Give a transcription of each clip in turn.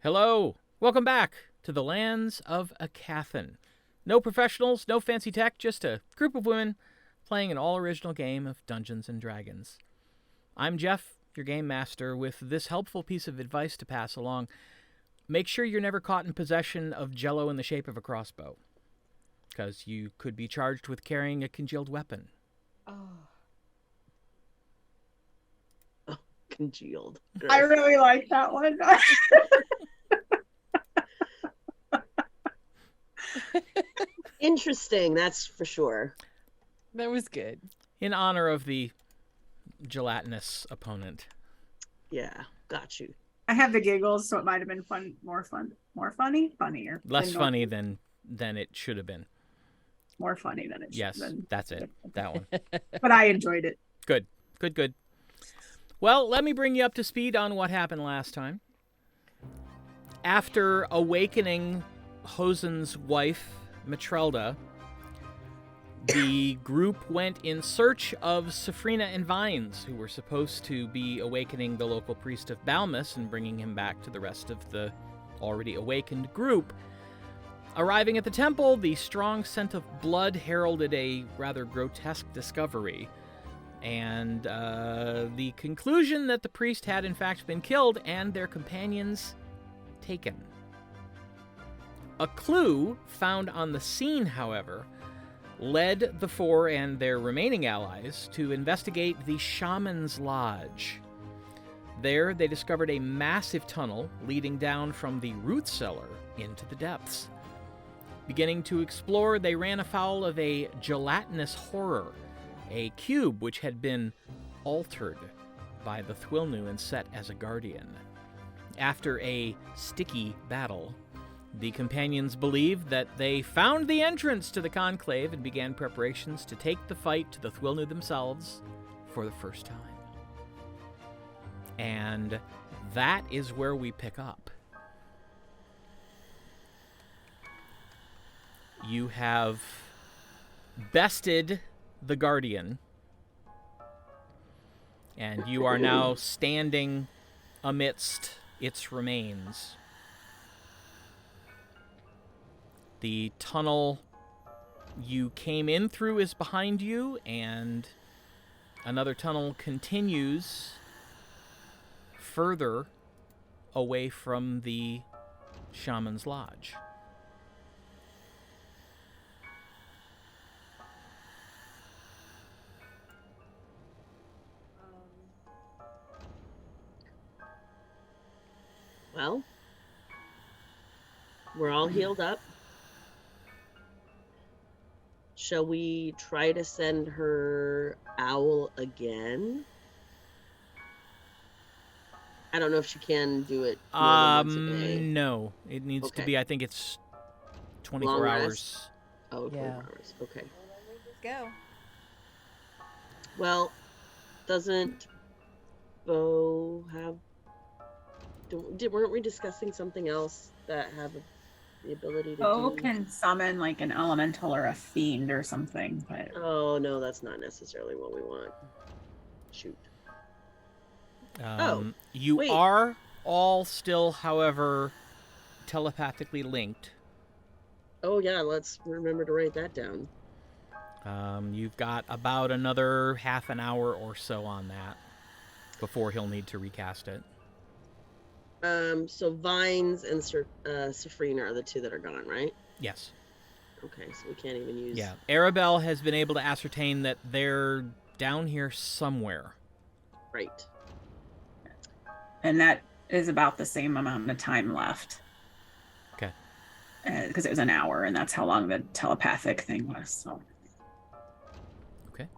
Hello! Welcome back to the Lands of Aecathan. No professionals, no fancy tech, just a group of women playing an all-original game of Dungeons & Dragons. I'm Jeff, your game master, with this helpful piece of advice to pass along. Make sure you're never caught in possession of jello in the shape of a crossbow, because you could be charged with carrying a congealed weapon. Congealed. I really like that one. Interesting, that's for sure. That was good. In honor of the gelatinous opponent. Yeah, got you. I have the giggles, so it might have been funnier. Less funny than it should have been. More funny than it should have been. Yes, that's it. That one. But I enjoyed it. Good. Well, let me bring you up to speed on what happened last time. After awakening Hosen's wife, Matrelda, the group went in search of Safrina and Vines, who were supposed to be awakening the local priest of Balmus and bringing him back to the rest of the already awakened group. Arriving at the temple, the strong scent of blood heralded a rather grotesque discovery, and the conclusion that the priest had in fact been killed and their companions taken. A clue found on the scene, however, led the four and their remaining allies to investigate the Shaman's Lodge. There, they discovered a massive tunnel leading down from the root cellar into the depths. Beginning to explore, they ran afoul of a Gelatinous Horror, a cube which had been altered by the Thuilnu and set as a guardian. After a sticky battle, the companions believed that they found the entrance to the conclave and began preparations to take the fight to the Thuilnu themselves for the first time. And that is where we pick up. You have bested the Guardian, and you are now standing amidst its remains. The tunnel you came in through is behind you, and another tunnel continues further away from the Shaman's Lodge. Well, we're all healed up. Shall we try to send her owl again? I don't know if she can do it more than once a day. No. It needs to be, I think it's 24 Long hours. rest? Oh, 24 hours. Okay. Go. Well, doesn't Bo have... weren't we discussing something else that have the ability to Bo do... can summon like an elemental or a fiend or something, but... Oh, no, that's not necessarily what we want. Shoot. You wait. are all still, however, telepathically linked. Oh, yeah, let's remember to write that down. You've got about another half an hour or so on that before he'll need to recast it. So Vines and Safrina are the two that are gone, right? Yes. Okay, so we can't even use... Yeah. Aribell has been able to ascertain that they're down here somewhere. Right. And that is about the same amount of time left. Okay. Because it was an hour, and that's how long the telepathic thing was. So. Okay.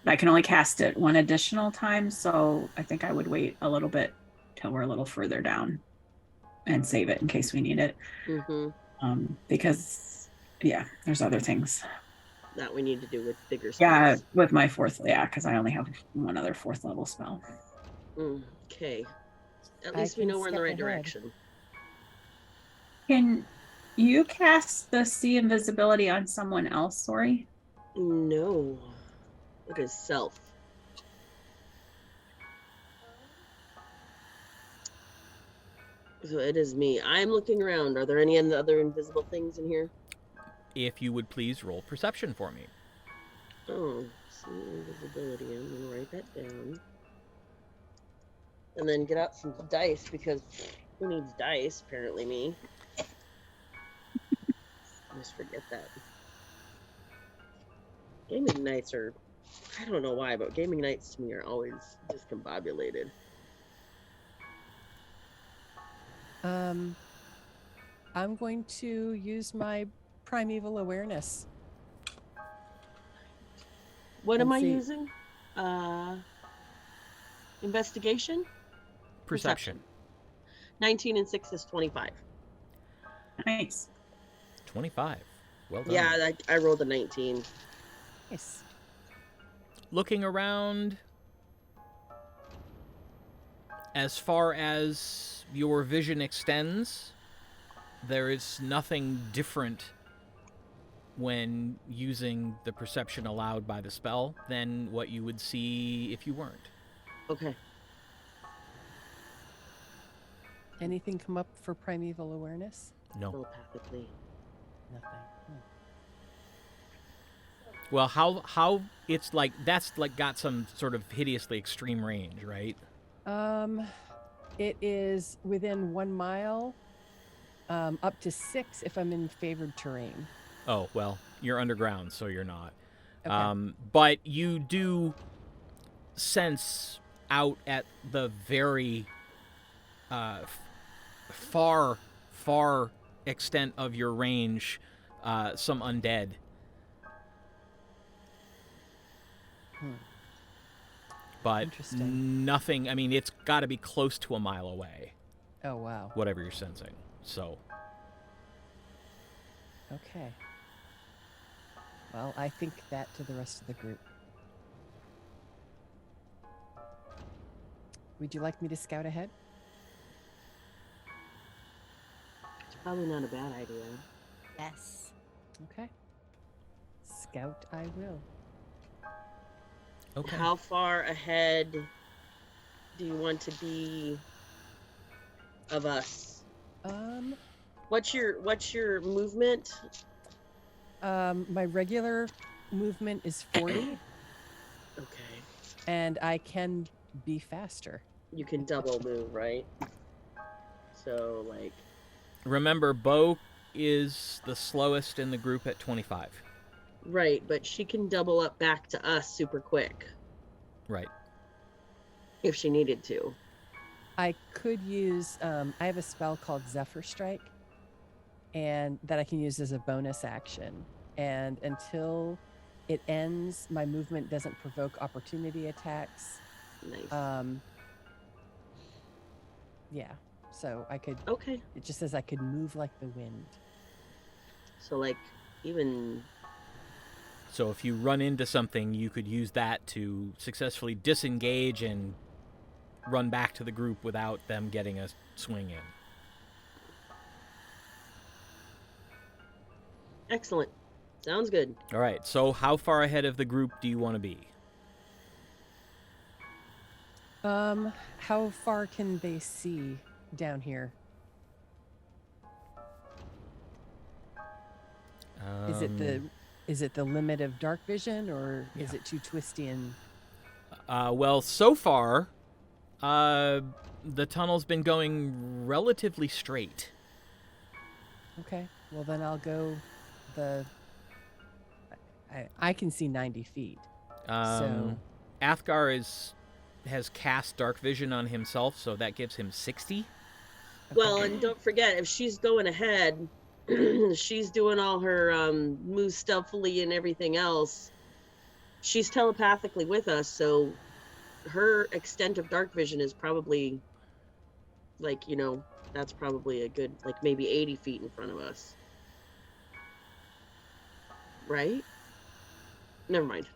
I can only cast it one additional time, so I think I would wait a little bit till we're a little further down and save it in case we need it. Mm-hmm. Because, yeah, there's other things. That we need to do with bigger spells. Yeah, with my fourth, because I only have one other 4th level spell. Okay. At least we know we're in the right direction. Can you cast the see invisibility on someone else, Sori? No. It is self. So it is me. I'm looking around. Are there any other invisible things in here? If you would please roll perception for me. Oh, see invisibility. I'm gonna write that down. And then get out some dice, because who needs dice? Apparently me. I just forget that. Gaming nights are, I don't know why, but gaming nights to me are always discombobulated. I'm going to use my primeval awareness. What am And I see- using? Investigation? Perception. 19 and 6 is 25. Nice. 25. Well done. Yeah, I rolled a 19. Nice. Looking around, as far as your vision extends, there is nothing different when using the perception allowed by the spell than what you would see if you weren't. Okay. Anything come up for primeval awareness? No. Telepathically. Nothing. Well, how it's like, that's like got some sort of hideously extreme range, right? It is within 1 mile, up to 6 if I'm in favored terrain. Oh, well, you're underground, so you're not. Okay. But you do sense out at the very far extent of your range some undead. But Interesting. nothing, I mean, it's got to be close to a mile away, Oh, wow. whatever you're sensing. So, Okay. Well, I think that to the rest of the group. Would you like me to scout ahead? It's probably not a bad idea. Yes. Okay. Scout I will. okay. How far ahead do you want to be of us? What's your movement? My regular movement is 40, Okay. and I can be faster. You can double move, right? So like, Remember, Bo is the slowest in the group at 25. right, but she can double up back to us super quick Right. if she needed to. I could use, I have a spell called Zephyr Strike, and that I can use as a bonus action. And until it ends, my movement doesn't provoke opportunity attacks. Nice. Yeah, so I could, Okay. it just says I could move like the wind. So like, even So if you run into something, you could use that to successfully disengage and run back to the group without them getting a swing in. excellent. Sounds good. All right, so how far ahead of the group do you want to be? How far can they see down here? Is it the limit of dark vision, or is Yeah. it too twisty and Well, so far, the tunnel's been going relatively straight. okay? Well, then I'll go the. I can see 90 feet. So- Athgar has cast dark vision on himself, so that gives him 60. Well, and don't forget, if she's going ahead, she's doing all her moves stealthily and everything else. She's telepathically with us, so her extent of dark vision is probably like, that's probably a good, like, maybe 80 feet in front of us. Right? Never mind.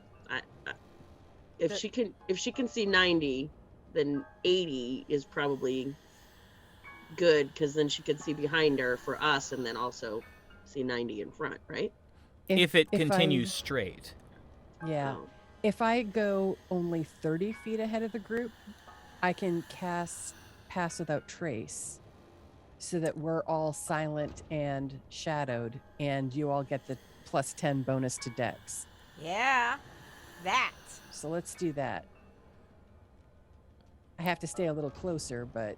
If she can see 90, then 80 is probably good, because then she could see behind her for us, and then also see 90 in front, right? If it I- continues straight. yeah. Oh, If I go only 30 feet ahead of the group, I can cast Pass Without Trace. so that we're all silent and shadowed, and you all get the +10 bonus to Dex. Yeah, that. So let's do that. I have to stay a little closer, but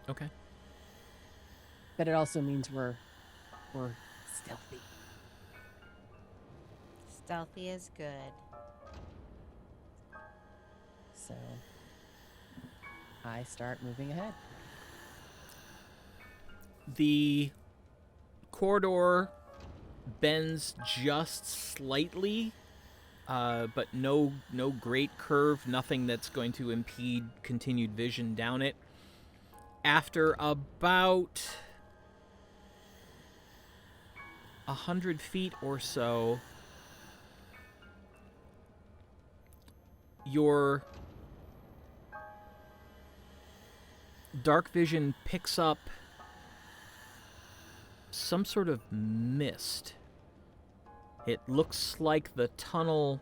Okay. it also means we're stealthy. Stealthy is good. So I start moving ahead. The corridor bends just slightly, but no great curve, nothing that's going to impede continued vision down it. After about 100 feet or so, your dark vision picks up some sort of mist. It looks like the tunnel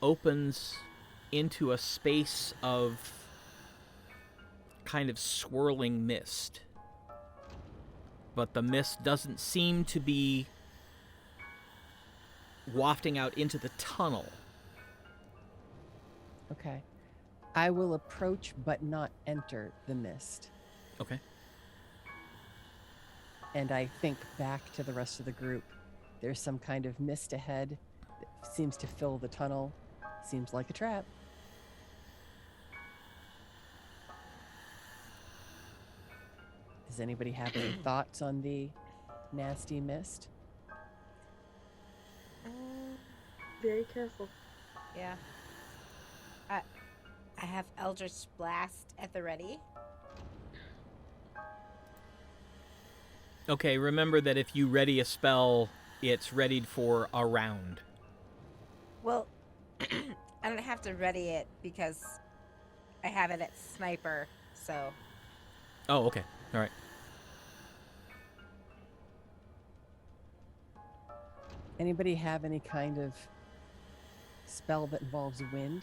opens into a space of kind of swirling mist. But the mist doesn't seem to be wafting out into the tunnel. Okay. I will approach but not enter the mist. Okay. And I think back to the rest of the group. There's some kind of mist ahead that seems to fill the tunnel. Seems like a trap. Does anybody have any thoughts on the nasty mist? Very careful. Yeah. I have Eldritch Blast at the ready. Okay, remember that if you ready a spell, it's readied for a round. Well, I don't have to ready it because I have it at sniper, so. Oh, okay. All right. Anybody have any kind of spell that involves wind?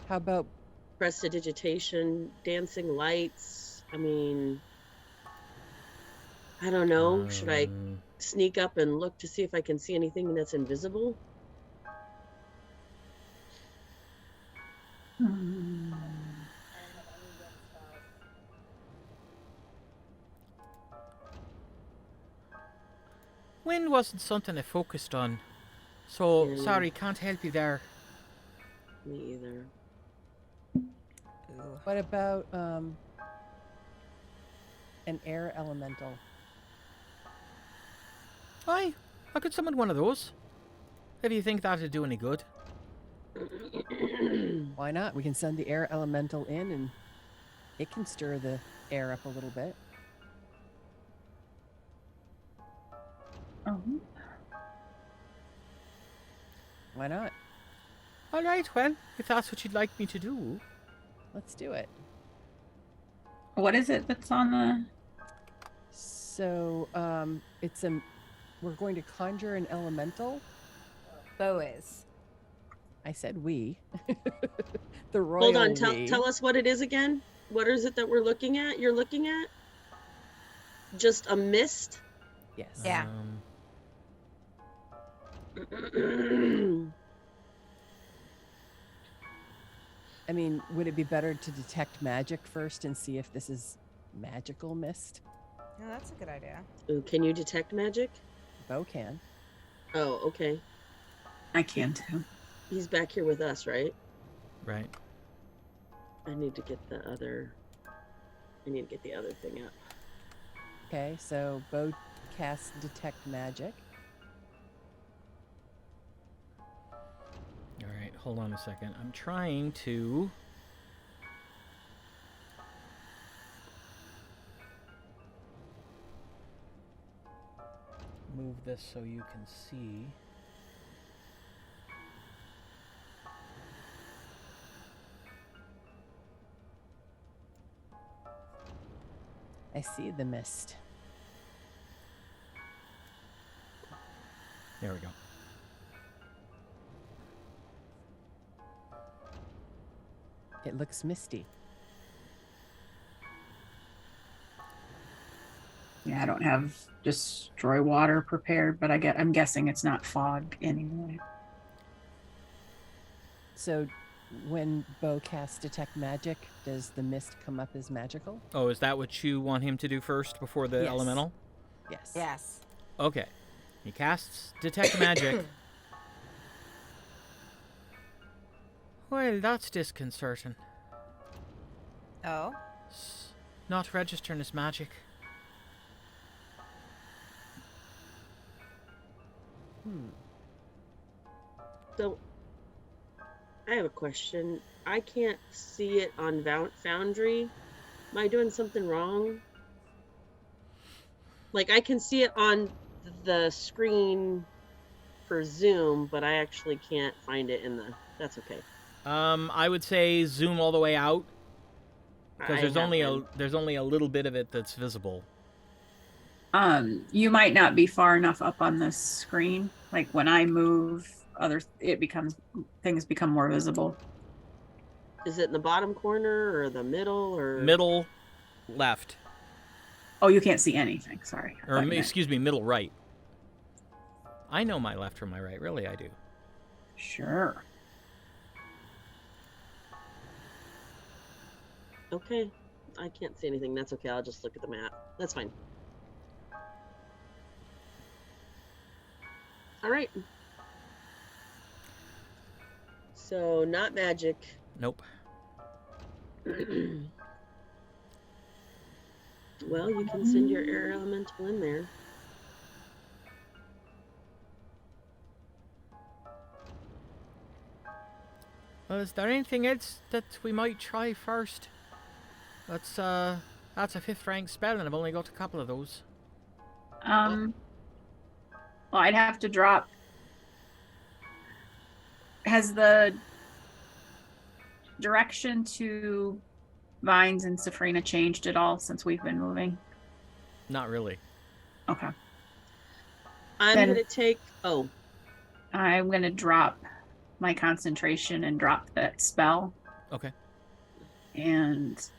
How about Prestidigitation, dancing lights. I mean, I don't know. Should I sneak up and look to see if I can see anything that's invisible? Wind wasn't something I focused on. So, Yeah. sorry, can't help you there. Me either. Ooh. what about an air elemental? Aye, I could summon one of those. If you think that'd do any good. Why not? We can send the air elemental in and it can stir the air up a little bit. Oh. Why not? All right, well, if that's what you'd like me to do. Let's do it. What is it that's on the? So, we're going to conjure an elemental. Bo is. I said we. The royal Hold on. we. Tell us what it is again. What is it that we're looking at? You're looking at? Just a mist? Yes. Yeah. I mean, would it be better to detect magic first and see if this is magical mist? Yeah, that's a good idea. Ooh, can you detect magic? Bo can. Oh, okay. I can too. He's back here with us, right? Right. I need to get the other thing up. Okay, so Bo casts detect magic. All right, hold on a second. I'm trying to... move this so you can see. I see the mist. There we go. It looks misty. Yeah, I don't have destroy water prepared, but I'm guessing it's not fog anyway. So when Bo casts Detect Magic, does the mist come up as magical? Oh, is that what you want him to do first before the Yes. elemental? Yes. Yes. Okay. He casts Detect Magic. Well, that's disconcerting. Oh. Not registering as magic. So, I have a question. I can't see it on Foundry. Am I doing something wrong? Like, I can see it on the screen for Zoom, but I actually can't find it in the... That's okay. I would say zoom all the way out because I there's only have there's only a little bit of it that's visible. You might not be far enough up on the screen. Like when I move, things become more visible. Is it in the bottom corner or the middle or... Middle left. Oh, you can't see anything. Sorry. I Or thought you meant- excuse me, middle right. I know my left from my right, really I do. Sure. Okay. I can't see anything. That's okay. I'll just look at the map. That's fine. All right. So, not magic. Nope. Well, you can send your air elemental in there. Well, is there anything else that we might try first? That's a 5th rank spell and I've only got a couple of those. Well, I'd have to drop. Has the direction to Vines and Safrina changed at all since we've been moving? Not really. Okay. I'm Then- going to take... Oh, I'm going to drop my concentration and drop that spell. Okay. And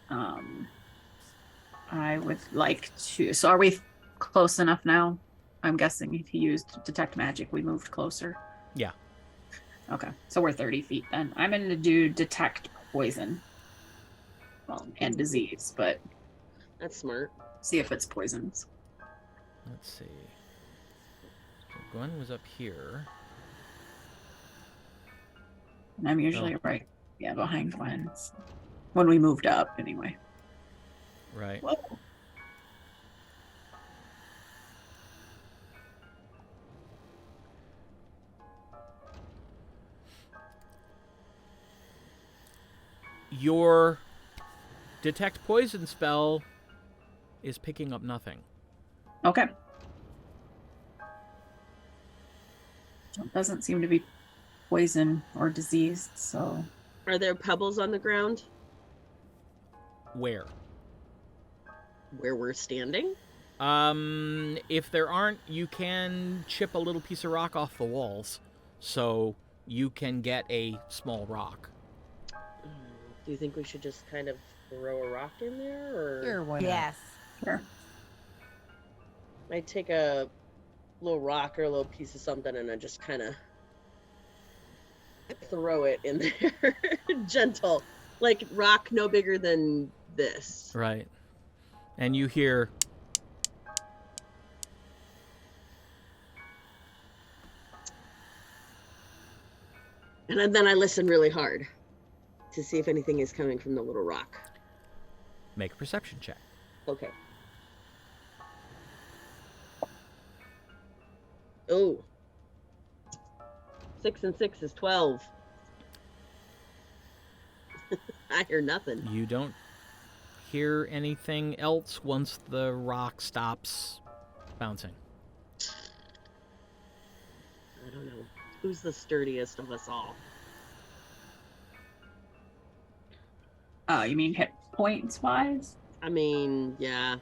I would like to... So are we close enough now? I'm guessing if he used Detect Magic, we moved closer. Yeah. Okay, so we're 30 feet then. I'm going to do Detect Poison. Well, and Disease, but that's smart. see if it's poisons. Let's see. So Gwen was up here. And I'm usually right, behind Gwen's. When we moved up, anyway. Right. Whoa. Your Detect Poison spell is picking up nothing. Okay. It doesn't seem to be poison or disease, so... Are there pebbles on the ground Where? where we're standing? If there aren't, you can chip a little piece of rock off the walls. So you can get a small rock. Do you think we should just kind of throw a rock in there? Or Sure, why not? Yes. Sure. I take a little rock or a little piece of something and I just kind of throw it in there. Gentle. Like rock no bigger than this. Right. And you hear... And then I listen really hard to see if anything is coming from the little rock. Make a perception check. Okay. Oh. 6 and 6 is 12. I hear nothing. You don't hear anything else once the rock stops bouncing. I don't know. Who's the sturdiest of us all? You mean hit points wise? I mean, yeah.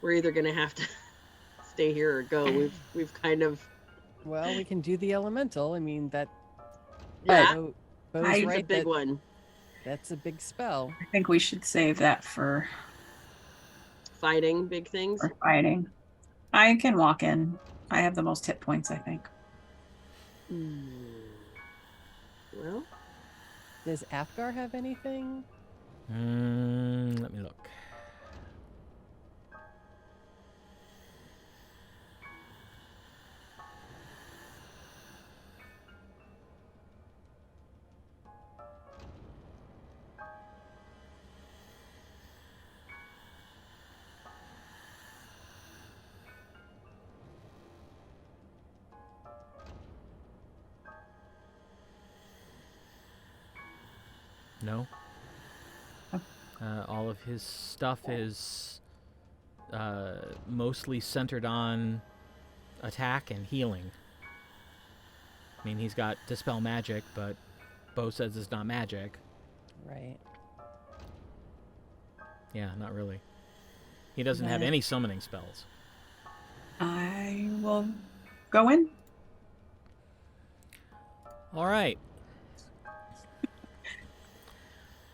We're either gonna have to stay here or go. We've kind of... Well, we can do the elemental. I mean, that. Yeah, Bo's I- it's right a big that one. That's a big spell. I think we should save that for Fighting big things. fighting. I can walk in. I have the most hit points, I think. Well, Does Athgar have anything? Let me look. No. All of his stuff is mostly centered on attack and healing. I mean, he's got Dispel Magic, but Bo says it's not magic. Right. Yeah, not really. He doesn't have Nah. any summoning spells. I will go in. All right.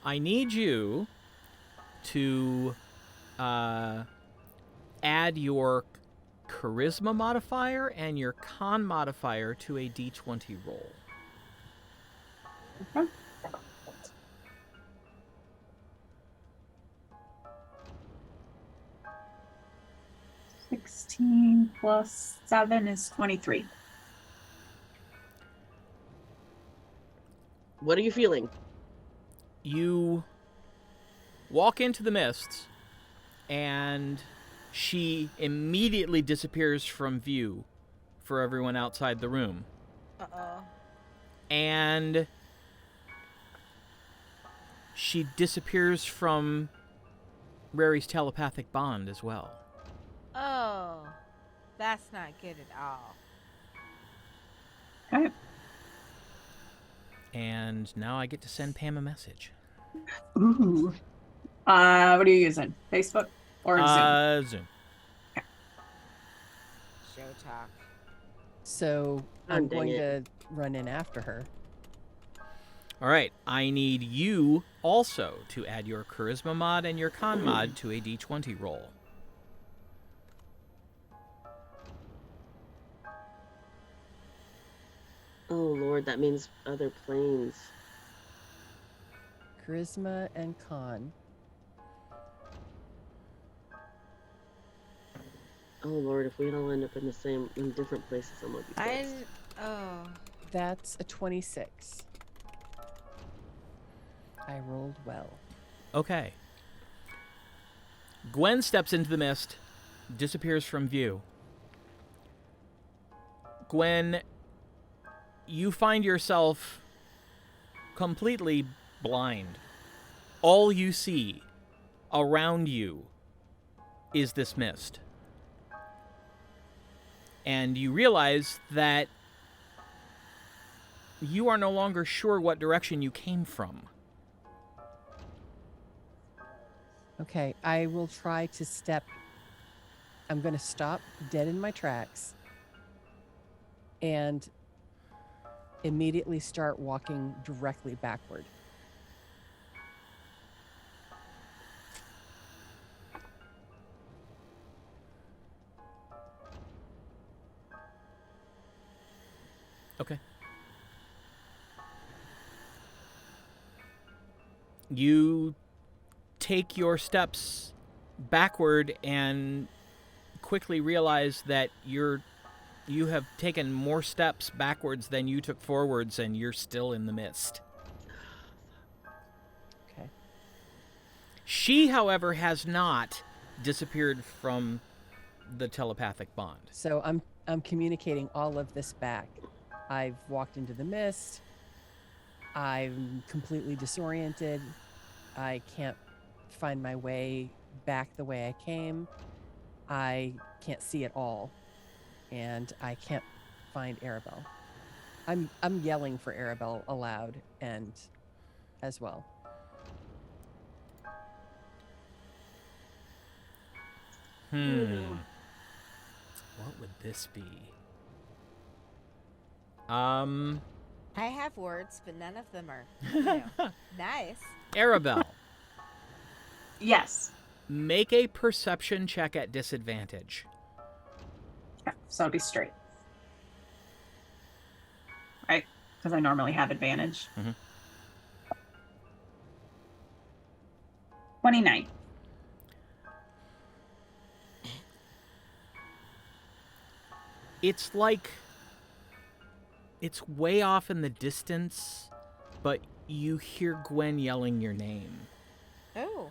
I need you to add your charisma modifier and your con modifier to a d20 roll. Okay. (16 plus 7 is 23. what are you feeling? You walk into the mists, and she immediately disappears from view for everyone outside the room. Uh-oh. And she disappears from Rary's telepathic bond as well. Oh, that's not good at all. Okay. And now I get to send Pam a message. Ooh. What are you using? Facebook or Zoom? Zoom. Show talk. So Oh, I'm dang going it. to run in after her. All right, I need you also to add your charisma mod and your con mod to a d20 roll. Oh Lord, that means other planes. Charisma and con. Oh Lord, if we all end up in different places, I'm gonna be pissed. Oh. That's a 26. I rolled well. Okay. Gwen steps into the mist, disappears from view. Gwen, you find yourself completely blind. All you see around you is this mist. And you realize that you are no longer sure what direction you came from. Okay, I will try to step. I'm going to stop dead in my tracks and immediately start walking directly backward. Okay. You take your steps backward and quickly realize that you have taken more steps backwards than you took forwards, and you're still in the mist. Okay. She, however, has not disappeared from the telepathic bond. So I'm communicating all of this back. I've walked into the mist. I'm completely disoriented. I can't find my way back the way I came. I can't see at all. And I can't find Aribell. I'm yelling for Aribell aloud and as well. What would this be? I have words, but none of them are, you know, nice. Aribell, Yes. make a perception check at disadvantage. Okay, so it'll be straight. Right? Because I normally have advantage. Mhm. 29. It's like it's way off in the distance, but you hear Gwen yelling your name. Oh.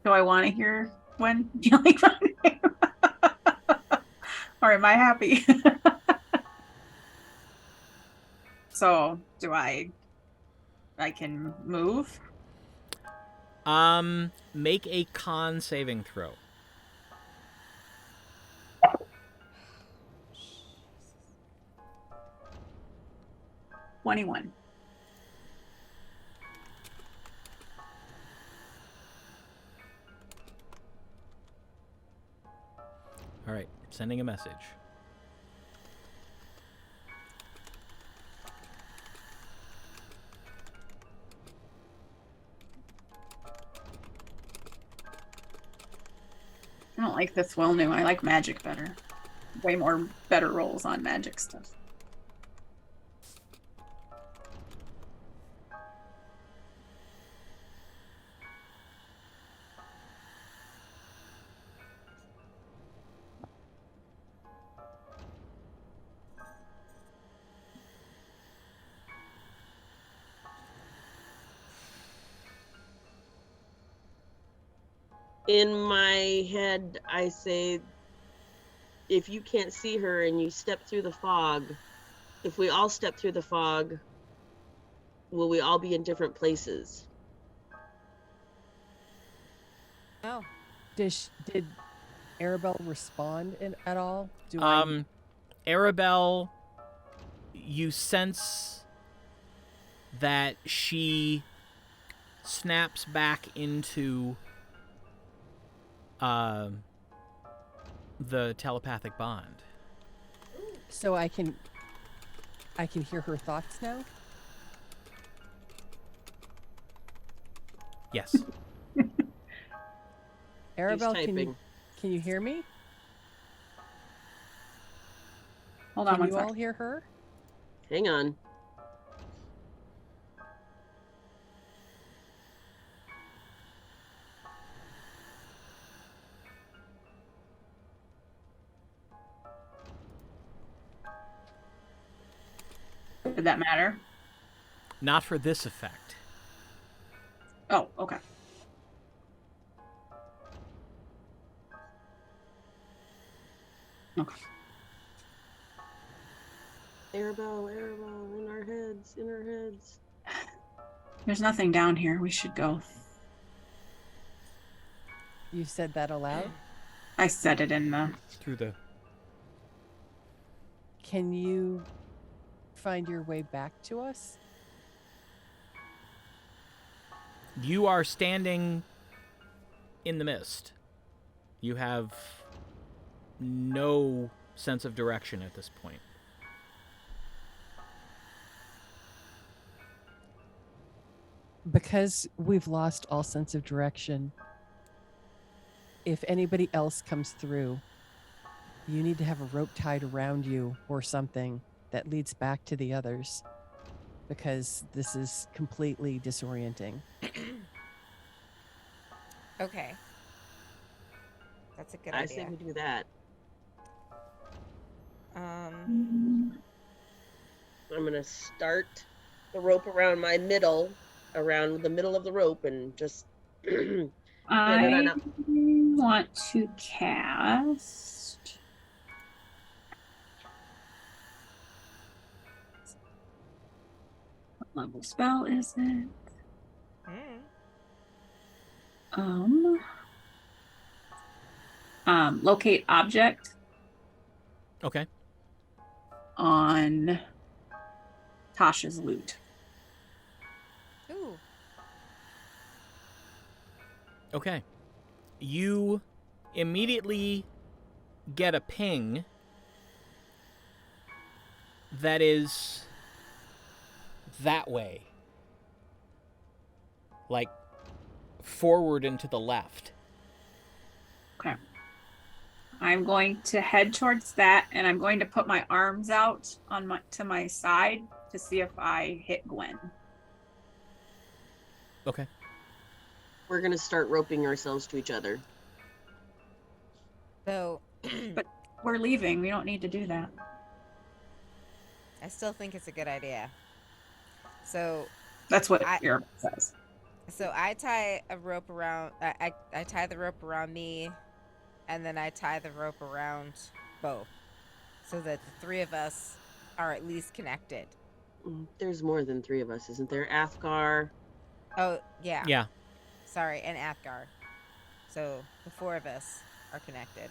Do I want to hear when yelling my name? Or am I happy? So, do I can move? Make a con saving throw. — 21. All right, sending a message. I don't like the Thuilnu. I like magic better. Way more better rolls on magic stuff. In my head, I say, if you can't see her and you step through the fog, if we all step through the fog, will we all be in different places? Oh. Did Aribell respond at all? Aribell, you sense that she snaps back into the telepathic bond. So I can hear her thoughts now? Yes. Aribell, typing. can you hear me? Hold on Can one you all second. hear her? Hang on. Did that matter? Not for this effect. Oh, okay. Okay. Aribell, in our heads, in our heads. There's nothing down here. We should go. You said that aloud? I said it in the... Through the... Can you find your way back to us? You are standing in the mist. You have no sense of direction at this point. Because we've lost all sense of direction, if anybody else comes through, you need to have a rope tied around you or something that leads back to the others, because this is completely disorienting. Okay. That's a good I idea. say we do that. Um, I'm gonna start the rope around my middle, around the middle of the rope, and just I want to cast... What level spell is it? Locate object Okay. on Tasha's loot. ooh. Okay. You immediately get a ping that is that way. Like forward and to the left. Okay. I'm going to head towards that, and I'm going to put my arms out on to my side to see if I hit Gwen. Okay. We're gonna start roping ourselves to each other. So, But we're leaving. We don't need to do that. I still think it's a good idea. So, That's what I- Aribell says. so I tie a rope around. I tie the rope around me, and then I tie the rope around Bo, so that the three of us are at least connected. There's more than 3 of us, isn't there? Athgar. Oh yeah. Yeah. Sorry, and Athgar. So the 4 of us are connected.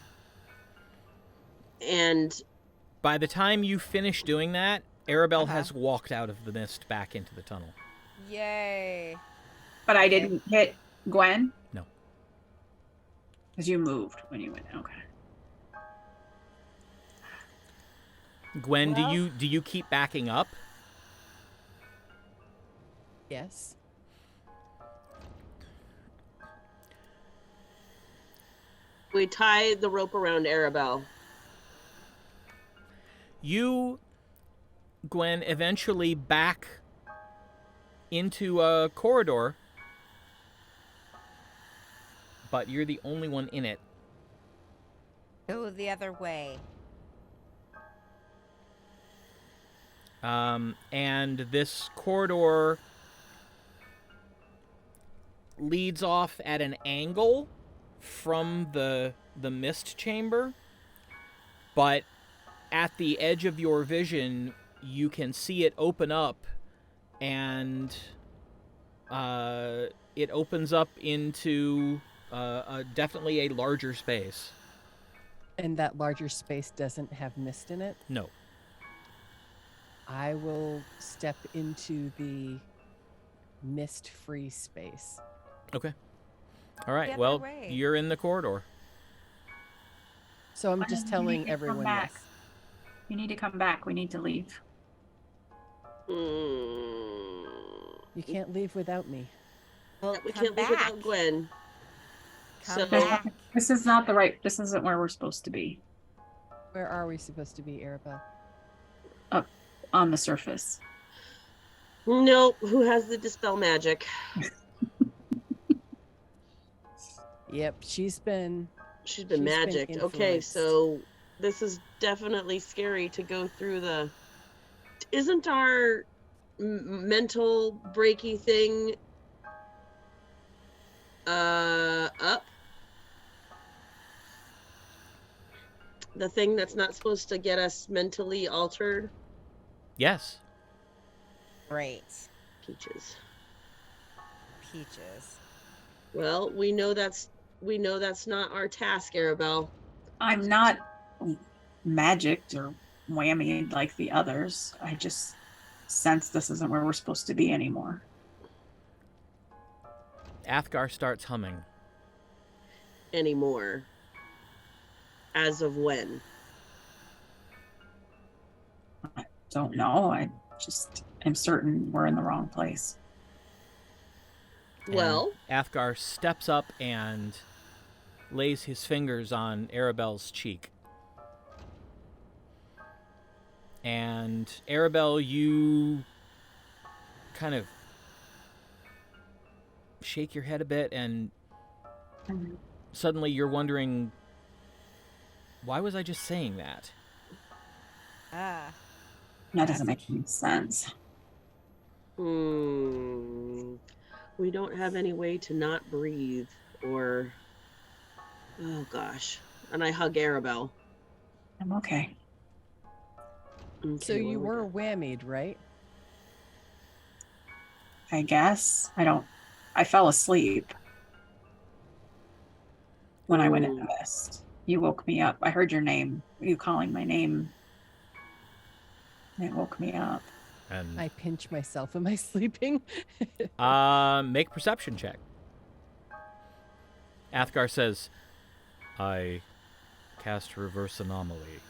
And By the time you finish doing that, Aribell Uh-huh. has walked out of the mist back into the tunnel. Yay! But I didn't hit Gwen? No. Because you moved when you went. Okay. Gwen, Well- do you keep backing up? Yes. we tie the rope around Aribell. You, Gwen, eventually back into a corridor, but you're the only one in it. Go the other way. And this corridor leads off at an angle from the mist chamber, but at the edge of your vision, you can see it open up, and it opens up into definitely a larger space. And that larger space doesn't have mist in it. No. I will step into the mist-free space. Okay. All right. other Well, way. you're in the corridor. So I'm Why just don't you telling need to come everyone back? this. You need to come back. We need to leave. Mm. You can't leave without me. Well, We come can't back. live without Gwen. Come So- back. This is not the right. This isn't where we're supposed to be. Where are we supposed to be, Aribell? Up on the surface. Nope. Who has the dispel magic? Yep, she's been She's been She's been magicked. Okay, influenced. so this is definitely scary to go through the. Isn't our mental breaky thing up? The thing that's not supposed to get us mentally altered? Yes. Great. Peaches. Peaches. Well, we know that's not our task, Aribell. I'm not magicked or whammied like the others. I just sense this isn't where we're supposed to be anymore. Athgar starts humming. Anymore. As of when? I don't know. I just am certain we're in the wrong place. And Well, Athgar steps up and lays his fingers on Aribell's cheek. And Aribell, you kind of shake your head a bit, and suddenly you're wondering, why was I just saying that? Ah. That doesn't make any sense. we don't have any way to not breathe, or oh gosh. And I hug Aribell. I'm okay. So Okay, you well, were whammied, right? I guess. I fell asleep when I went in the mist. You woke me up. I heard your name. You calling my name. It woke me up. And I pinch myself. Am I sleeping? make a perception check. Athgar says, I cast Reverse Anomaly,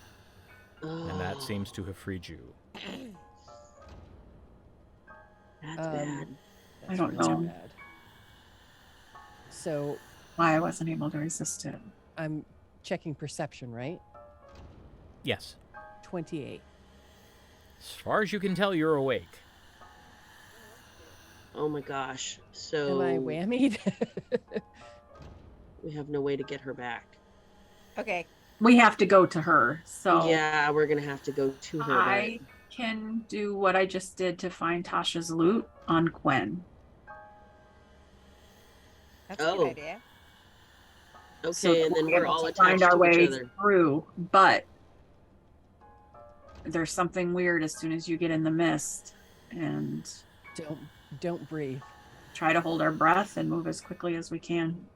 and that seems to have freed you. That's bad. I don't really know. bad. So Why I wasn't able to resist it. I'm checking perception, right? Yes. 28. As far as you can tell, you're awake. Oh my gosh. So Am I whammied? we have no way to get her back. Okay. We have to go to her. So Yeah, we're gonna have to go to her. I can do what I just did to find Tasha's loot on Gwen. That's a Oh. good idea. Okay, So and then we're we're able all to attached find our to way each other. through. But there's something weird as soon as you get in the mist, and Don't breathe. try to hold our breath and move as quickly as we can.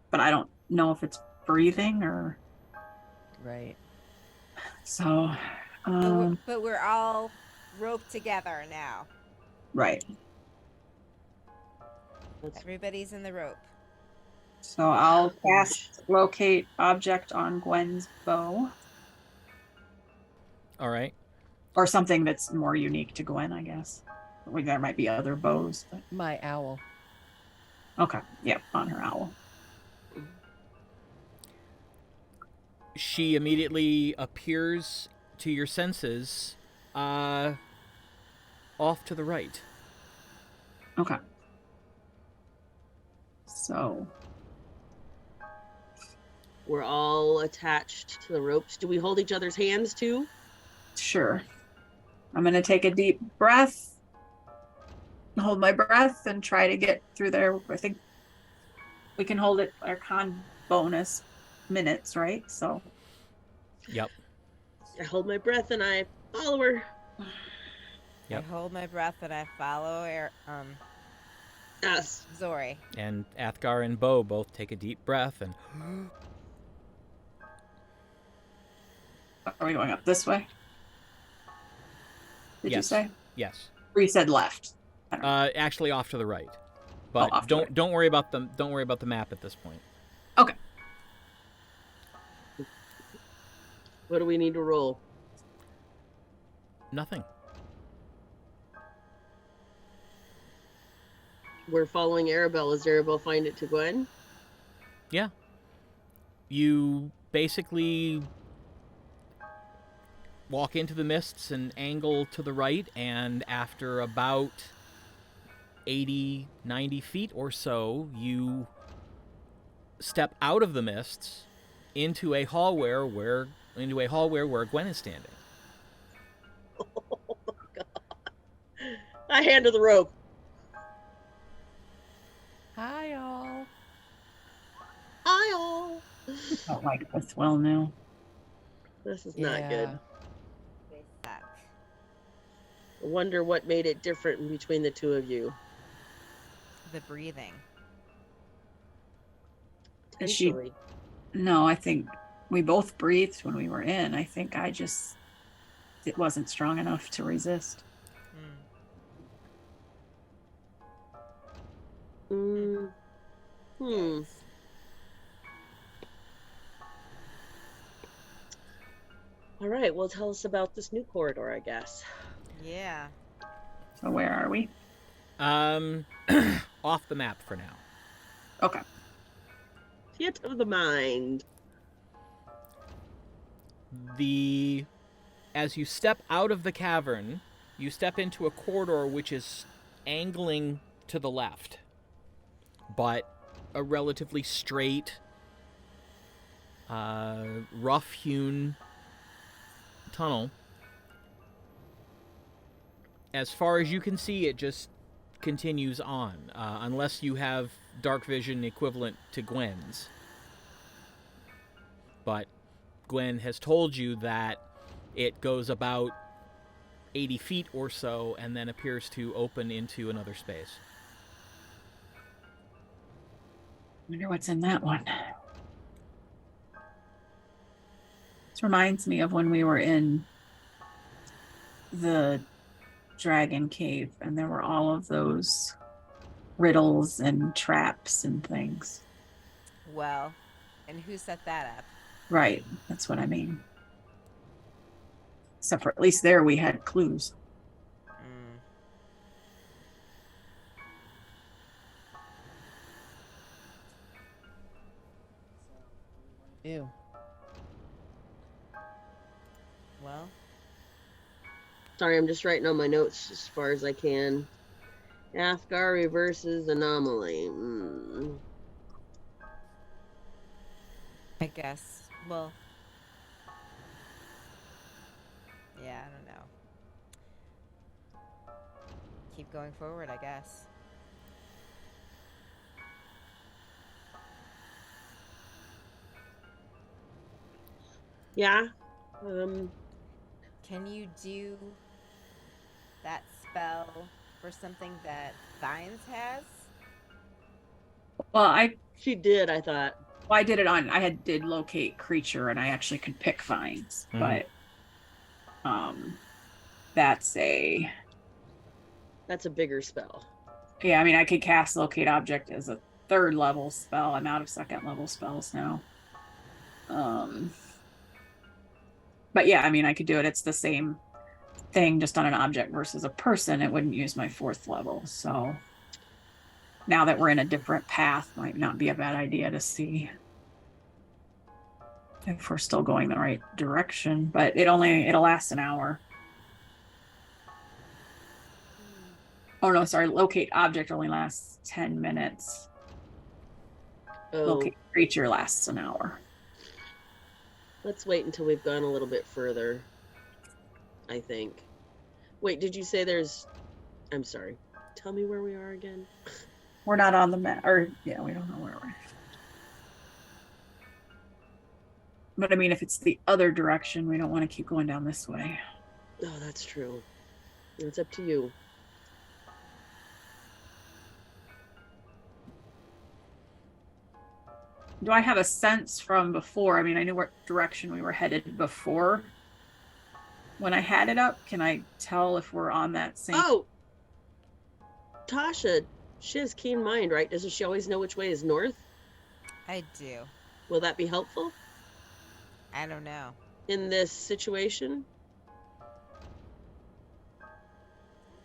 But I don't know if it's breathing or Right. so. But we're all roped together now. Right. Let's- Everybody's in the rope. So I'll cast locate object on Gwen's bow, All right. or something that's more unique to Gwen, I guess. There might be other bows. But... My owl. Okay. Yep. On her owl. She immediately appears to your senses off to the right. Okay. So We're all attached to the ropes. Do we hold each other's hands too? sure. I'm gonna take a deep breath, hold my breath, and try to get through there. I think we can hold it our con bonus minutes, right? So Yep. I hold my breath and I follow her. Yep. I hold my breath and I follow Yes. Zori. And Athgar and Bo both take a deep breath and are we going up this way? Did you Yes. say? yes. Or you said left? I don't know. Actually off to the right. But off to the don't worry about the map at this point. Okay. What do we need to roll? Nothing. We're following Aribell. Does Aribell find it to Gwen? Yeah. You basically walk into the mists and angle to the right, and after about 80, 90 feet or so, you step out of the mists into a hallway where Gwen is standing. I hand her the rope. Hi, all. Hi all. Don't like this Thuilnu. This is not good. They suck. I wonder what made it different between the two of you. The breathing. Is she- Potentially. No, I think we both breathed when we were in. I think it wasn't strong enough to resist. Mm. Hmm. All right. Well, tell us about this new corridor, I guess. Yeah. So where are we? Off the map for now. Okay. Theater of the mind. As you step out of the cavern, you step into a corridor which is angling to the left, but a relatively straight, rough-hewn tunnel. As far as you can see, it just continues on, unless you have dark vision equivalent to Gwen's. But Gwen has told you that it goes about 80 feet or so and then appears to open into another space. Wonder what's in that one. This reminds me of when we were in the dragon cave and there were all of those riddles and traps and things. Well, and who set that up? Right. That's what I mean. Except for at least there we had clues. Mm. Ew. Well, Sorry, I'm just writing on my notes as far as I can. Athgar reverses anomaly. I guess. Well, yeah, I don't know. Keep going forward, I guess. Yeah. Can you do that spell for something that Vines has? Well, She did, I thought. I did it on. Did locate creature, and I actually could pick vines, but that's a bigger spell. yeah. I mean, I could cast locate object as a 3rd level spell. I'm out of 2nd level spells now. But yeah, I mean, I could do it. It's the same thing, just on an object versus a person. It wouldn't use my 4th level. So now that we're in a different path, might not be a bad idea to see if we're still going the right direction. But it'll last an hour. Oh no, sorry. Locate object only lasts 10 minutes. Oh, Locate creature lasts an hour. let's wait until we've gone a little bit further, I think. Wait, did you say there's... I'm sorry. Tell me where we are again. We're not on the map, or yeah, we don't know where we're. But I mean, if it's the other direction, we don't want to keep going down this way. Oh, that's true. It's up to you. Do I have a sense from before? I mean, I knew what direction we were headed before. When I had it up, can I tell if we're on that same? Oh! Tasha, she has keen mind, right? Doesn't she always know which way is north? I do. Will that be helpful I don't know. in this situation?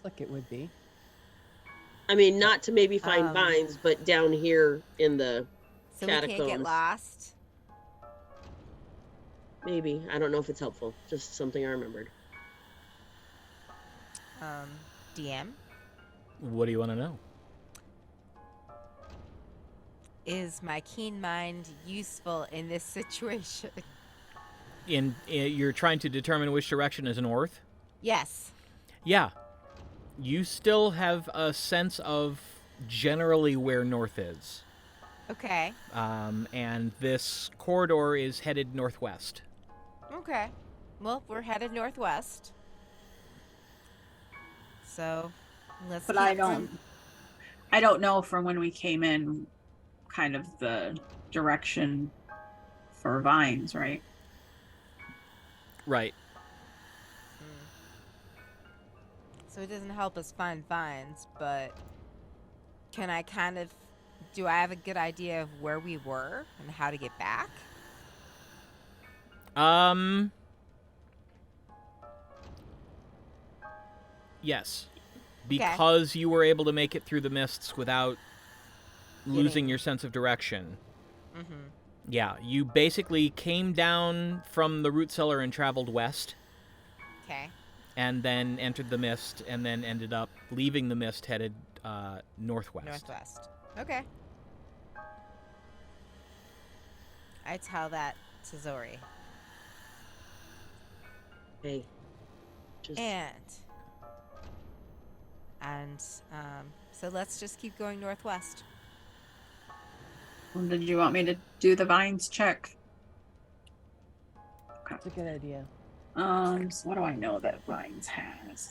Like it would be. I mean, not to maybe find Um, vines, but down here in the So we can't get Catacombs. lost? maybe. I don't know if it's helpful. Just something I remembered. DM? What do you want to know? Is my keen mind useful in this situation? You're trying to determine which direction is north? Yes. Yeah. You still have a sense of generally where north is. Okay. And this corridor is headed northwest. Okay. Well, we're headed northwest. So, let's But keep I don't know from when we came in, kind of the direction for vines, right? Right. So it doesn't help us find vines, but can I do I have a good idea of where we were and how to get back? Yes. Because you were able to make it through the mists without losing Getting- your sense of direction. Mm-hmm. Yeah, you basically came down from the root cellar and traveled west, Okay. and then entered the mist, and then ended up leaving the mist, headed northwest. Northwest. Okay. I tell that to Zori. Hey. Just... And so let's just keep going northwest. Well, did you want me to do the vines check? It's a good idea. So what do I know that vines has?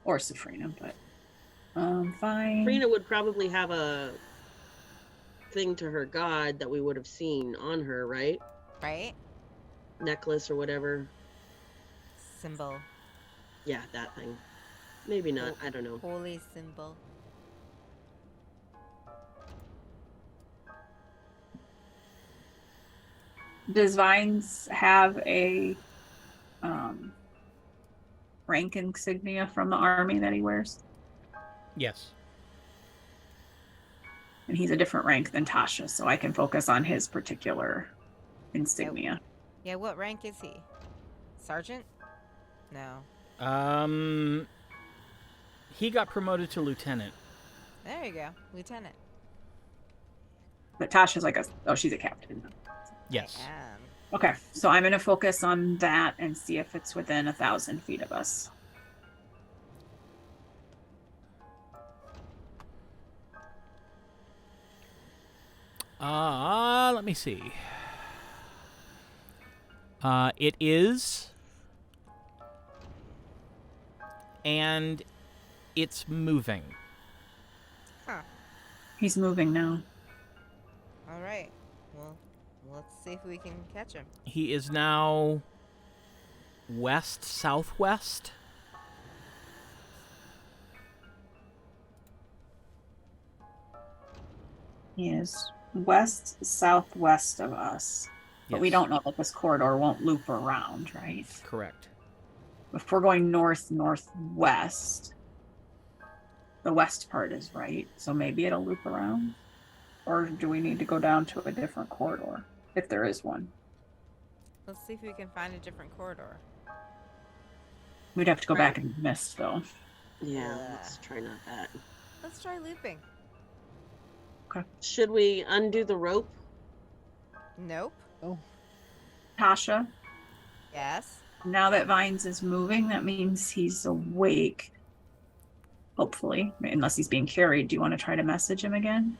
Or Safrina, but fine. Frina would probably have a thing to her god that we would have seen on her, right? Right? Necklace or whatever. Symbol. Yeah, that thing. Maybe not. I don't know. Holy symbol. Does Vines have a rank insignia from the army that he wears? Yes. And he's a different rank than Tasha, so I can focus on his particular insignia. Yeah, what rank is he? Sergeant? No. He got promoted to lieutenant. There you go. Lieutenant. But Tasha's like she's a captain. Yes. Okay, so I'm going to focus on that and see if it's within 1,000 feet of us. Let me see. It is. And it's moving. Huh. He's moving now. All right. Well, let's see if we can catch him. He is now west-southwest. He is west-southwest of us. But we Yes. don't know that this corridor won't loop around, right? Correct. If we're going north-northwest, the west part is right, so maybe it'll loop around. Or do we need to go down to a different corridor, if there is one? Let's see if we can find a different corridor. We'd have to go back in the mist, though. Yeah, let's try not that. Let's try looping. Should we undo the rope? Nope. Tasha, Yes. now that Vines is moving, that means he's awake. Hopefully, unless he's being carried. Do you want to try to message him again?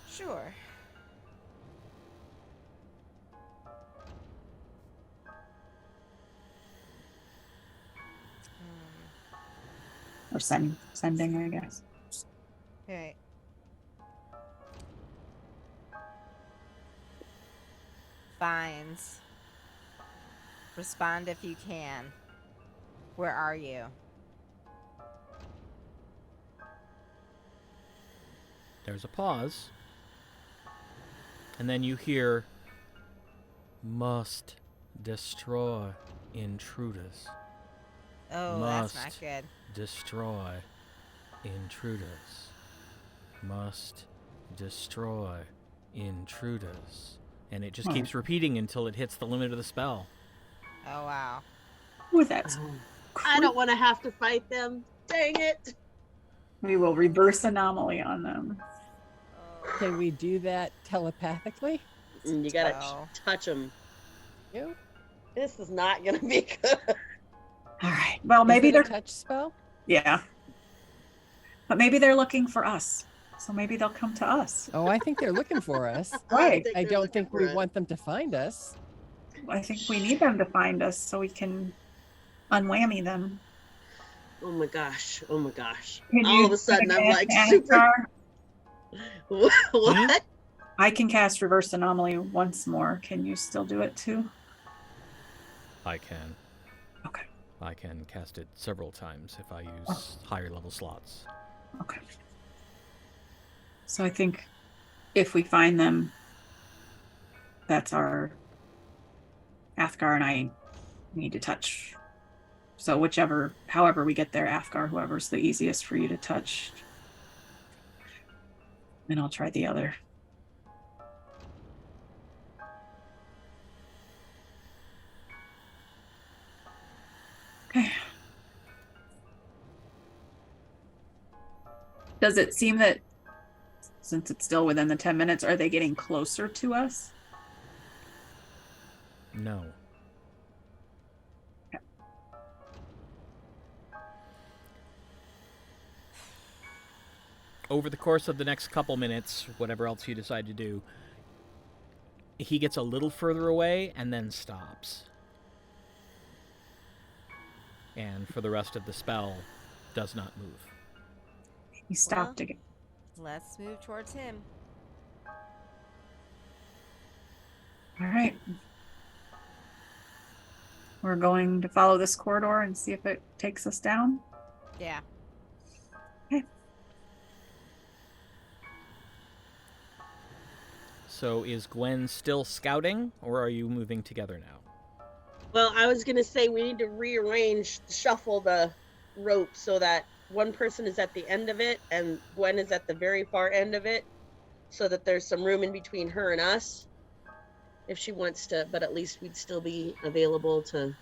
Sure. Or sending, I guess. Okay. Vines. Respond if you can. Where are you? There's a pause. And then you hear, must destroy intruders. Oh, that's not Must. good. Destroy intruders. Must destroy intruders. And it just keeps repeating until it hits the limit of the spell. Oh, wow. Ooh, that's I don't want to have to fight them. Dang it. We will reverse anomaly on them. Can we do that telepathically? You gotta Oh. touch them. You? This is not gonna be good. All right. Well, Is maybe it they're a touch spell? yeah, but maybe they're looking for us, so maybe they'll come to us. Oh, I think they're looking for us. Right. I they're don't looking think for we us. want them to find us. I think we need them to find us so we can unwhammy them. Oh my gosh. Oh my gosh. Can All you of a sudden, I'm cast like Athgar? super. What? I can cast reverse anomaly once more. Can you still do it too? I can. Okay. I can cast it several times if I use higher level slots. Okay. So I think if we find them, that's our Athgar and I need to touch. So however we get there, Athgar, whoever's the easiest for you to touch. And I'll try the other. Okay. Does it seem that since it's still within the 10 minutes, are they getting closer to us? No. Over the course of the next couple minutes, whatever else you decide to do, he gets a little further away and then stops. And for the rest of the spell, does not move. He stopped again. Let's move towards him. All right. We're going to follow this corridor and see if it takes us down. Yeah. So is Gwen still scouting, or are you moving together now? Well, I was gonna say we need to shuffle the rope so that one person is at the end of it and Gwen is at the very far end of it, so that there's some room in between her and us if she wants to, but at least we'd still be available to.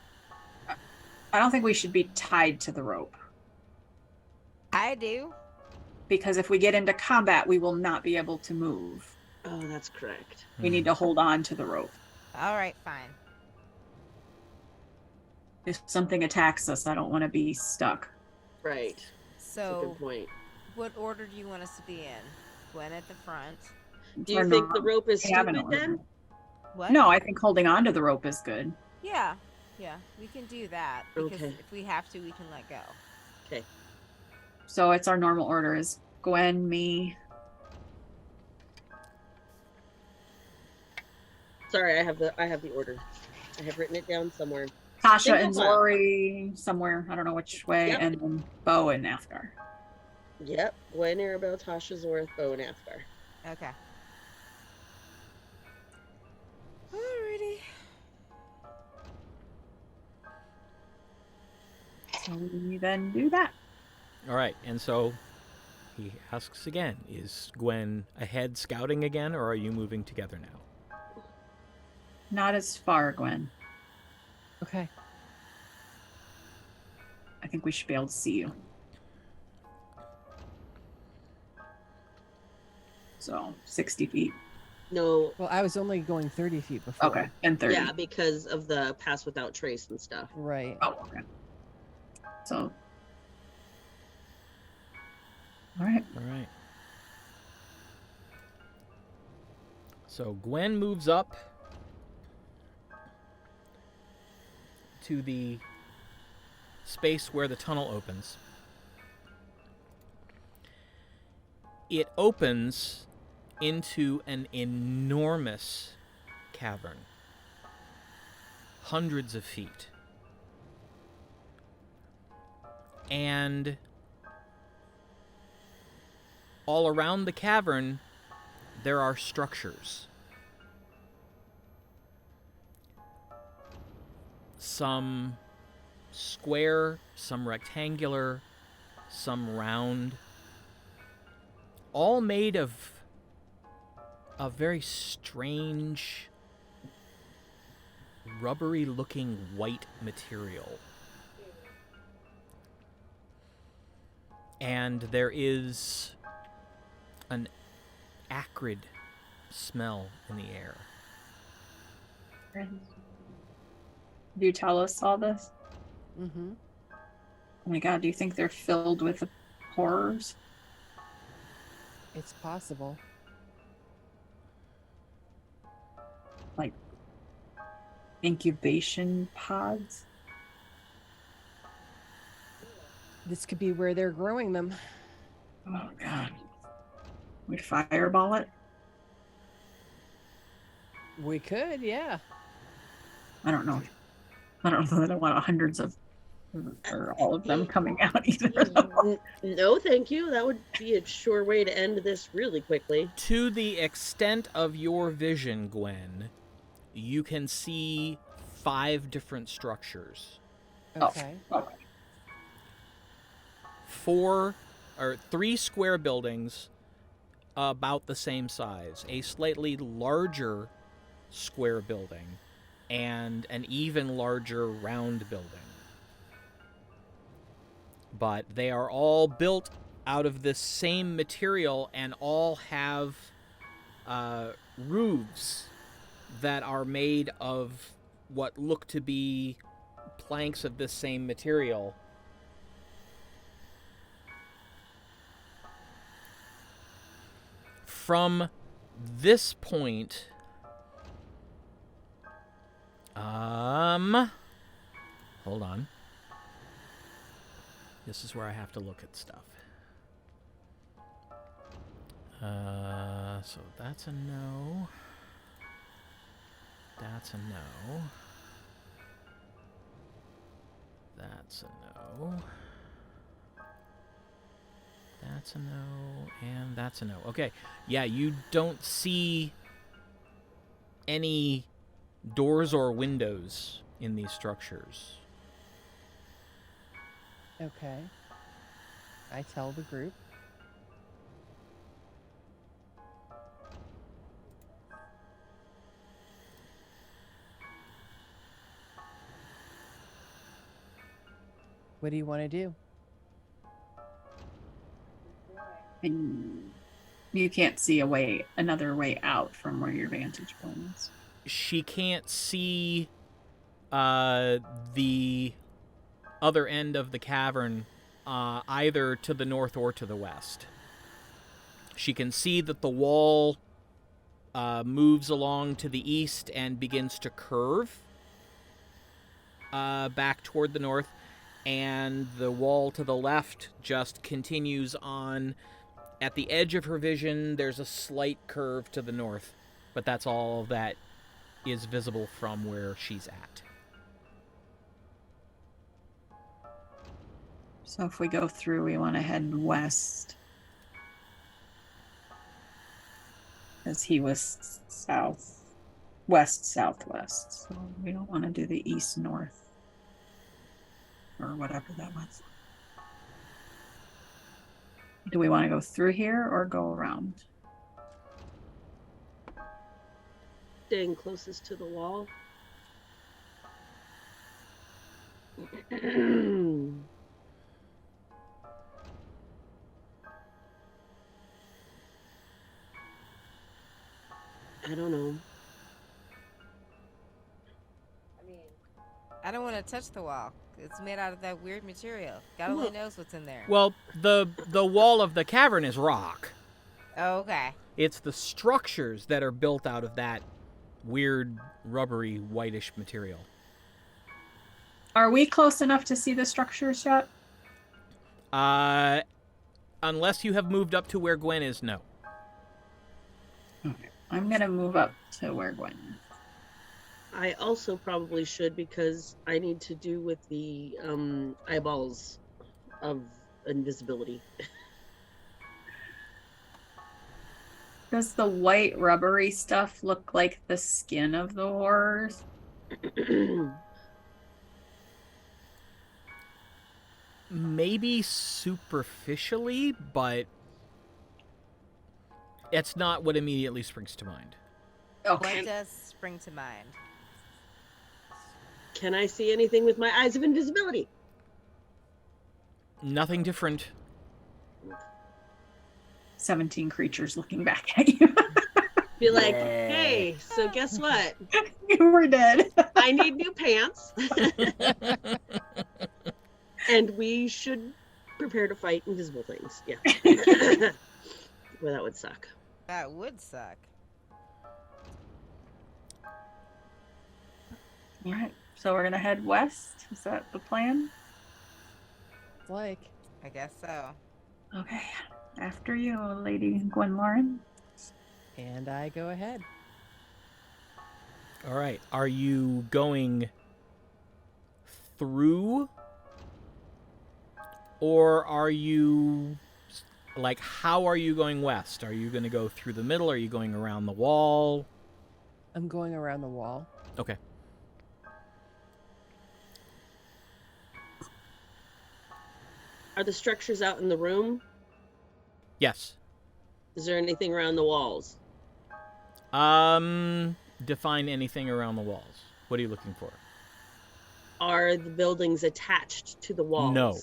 I don't think we should be tied to the rope, I do. because if we get into combat, we will not be able to move. Oh, that's correct. We need to hold on to the rope. All right, fine. If something attacks us, I don't want to be stuck. Right. That's a So, good point. what order do you want us to be in? Gwen at the front. Do you think the rope is Have an stupid then? order. What? No, I think holding on to the rope is good. Yeah. Yeah, we can do that. Because Okay. if we have to, we can let go. Okay. So it's our normal order is Gwen, me. Sorry, I have the order. I have written it down somewhere. Tasha and Single file. Zori somewhere. I don't know which way. Yep. And then Bo and Nafgar. Yep. Gwen, Aribell, Tasha, Zorth, Bo, and Athgar. Okay. Alrighty. So we then do that. All right, and so he asks again, is Gwen ahead scouting again, or are you moving together now? Not as far, Gwen. Okay. I think we should be able to see you. So 60 feet. No. Well, I was only going 30 feet before. Okay. And 30. Yeah, because of the pass without trace and stuff. Right. Oh, okay. So. All right. All right. So Gwen moves up to the space where the tunnel opens. It opens into an enormous cavern, hundreds of feet. And all around the cavern, there are structures. Some square, some rectangular, some round, all made of a very strange, rubbery-looking white material. And there is an acrid smell in the air. Do you tell us all this? Mm-hmm. Oh my god, do you think they're filled with horrors? It's possible. Like incubation pods? This could be where they're growing them. Oh god. We fireball it? We could, yeah. I don't know. I don't know that I want hundreds of or all of them coming out either. No, thank you. That would be a sure way to end this really quickly. To the extent of your vision, Gwen, you can see 5 different structures. Okay. Okay. 3 square buildings about the same size, a slightly larger square building, and an even larger round building. But they are all built out of this same material and all have roofs that are made of what look to be planks of this same material. From this point, hold on. This is where I have to look at stuff. So that's a no. That's a no. That's a no. That's a no, and that's a no. Okay, yeah, you don't see any doors or windows in these structures. Okay. I tell the group. What do you want to do? And you can't see another way out from where your vantage point is. She can't see the other end of the cavern either to the north or to the west. She can see that the wall moves along to the east and begins to curve back toward the north, and the wall to the left just continues on. At the edge of her vision, there's a slight curve to the north, but that's all that is visible from where she's at. So if we go through, we want to head west. As he was west-southwest. So we don't want to do the east-north. Or whatever that was. Do we want to go through here or go around? Staying closest to the wall. I don't know. I don't want to touch the wall. It's made out of that weird material. God only knows what's in there. Well, the wall of the cavern is rock. Oh, okay. It's the structures that are built out of that weird, rubbery, whitish material. Are we close enough to see the structures yet? Unless you have moved up to where Gwen is, no. Okay. I'm going to move up to where Gwen is. I also probably should, because I need to do with the eyeballs of invisibility. Does the white rubbery stuff look like the skin of the horrors? Maybe superficially, but it's not what immediately springs to mind. Okay. What does spring to mind? Can I see anything with my eyes of invisibility? Nothing different. 17 creatures looking back at you. Be like, hey, so guess what? You were dead. I need new pants. And we should prepare to fight invisible things. Yeah. Well, that would suck. That would suck. All right. So we're going to head west. Is that the plan? Like, I guess so. Okay. After you, Lady Gwenlauren. and I go ahead. All right. Are you going through, or are you, like, how are you going west? Are you going to go through the middle? Are you going around the wall? I'm going around the wall. Okay. Are the structures out in the room? Yes. Is there anything around the walls? Define anything around the walls. What are you looking for? Are the buildings attached to the walls? No.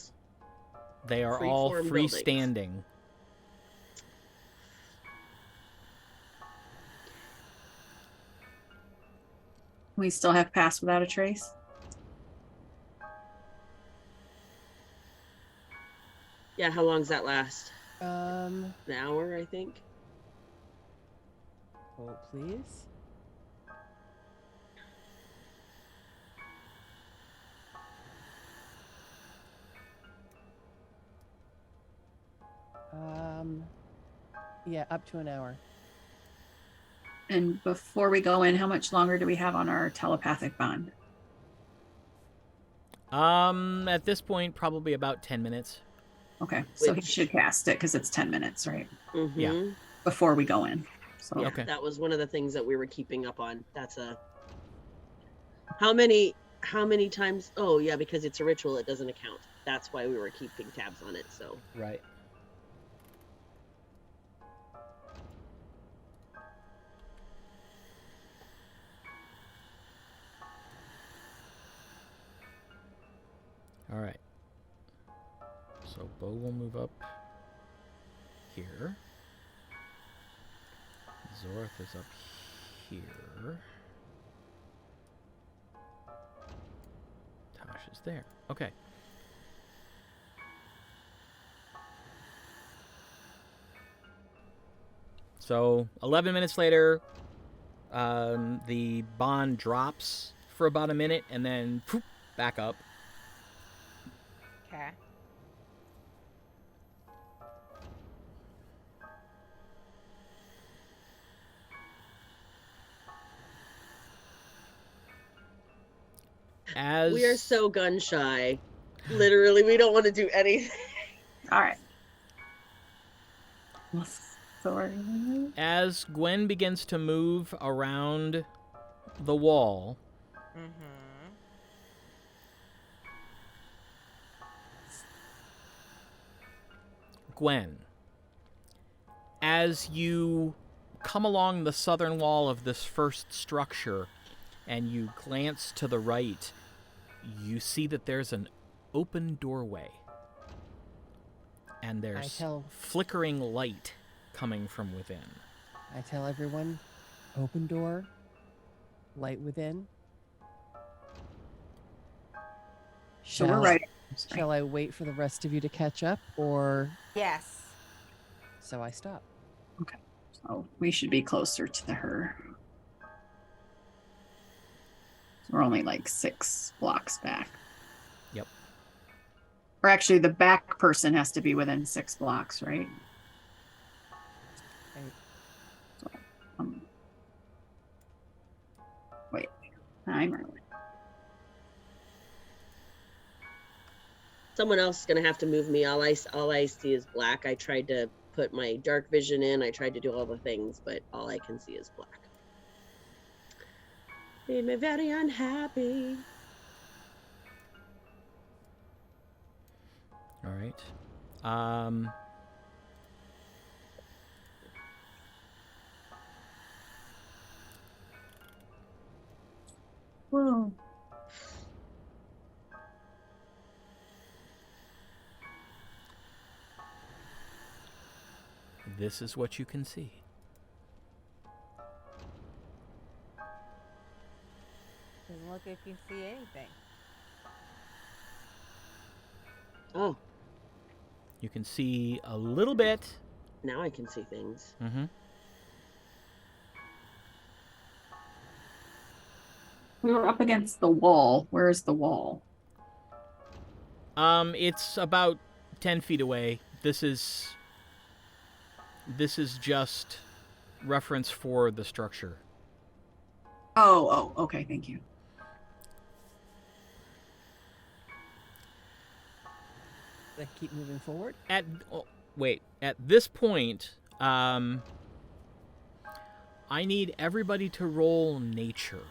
They are all Free-form buildings. freestanding. We still have Pass Without a Trace. Yeah, how long does that last? Um, An hour, I think. hold please. Yeah, up to an hour. And before we go in, how much longer do we have on our telepathic bond? At this point, probably about 10 minutes. Okay, so he Which- should cast it because it's 10 minutes, right? Mm-hmm. Yeah. Before we go in. So Yeah, Okay. that was one of the things that we were keeping up on. That's a how many times? Oh yeah, because it's a ritual, it doesn't account. That's why we were keeping tabs on it. So Right. All right. So Bo will move up here. Zorth is up here. Tosh is there. Okay. So 11 minutes later, the bond drops for about a minute and then poof, back up. Okay. As we are so gun shy. Literally, we don't want to do anything. all right. Sorry. as Gwen begins to move around the wall, Mm-hmm. Gwen, as you come along the southern wall of this first structure and you glance to the right, you see that there's an open doorway. And there's flickering light coming from within. I tell everyone, open door, light within. So we're right. Shall I wait for the rest of you to catch up, or Yes. so I stop? So we should be closer to her. So we're only like 6 blocks back. Yep. Or actually, the back person has to be within 6 blocks, right? Right. So, wait, I'm early. Someone else is gonna have to move me. All I see is black. I tried to put my dark vision in. I tried to do all the things, but all I can see is black. Made me very unhappy. All right. Whoa. This is what you can see. Doesn't look like you can see anything. Oh, You can see a little bit. now I can see things. Mm-hmm. We were up against the wall. Where is the wall? It's about 10 feet away. This is just reference for the structure. Oh, okay, thank you. Should I keep moving forward? At this point, I need everybody to roll nature.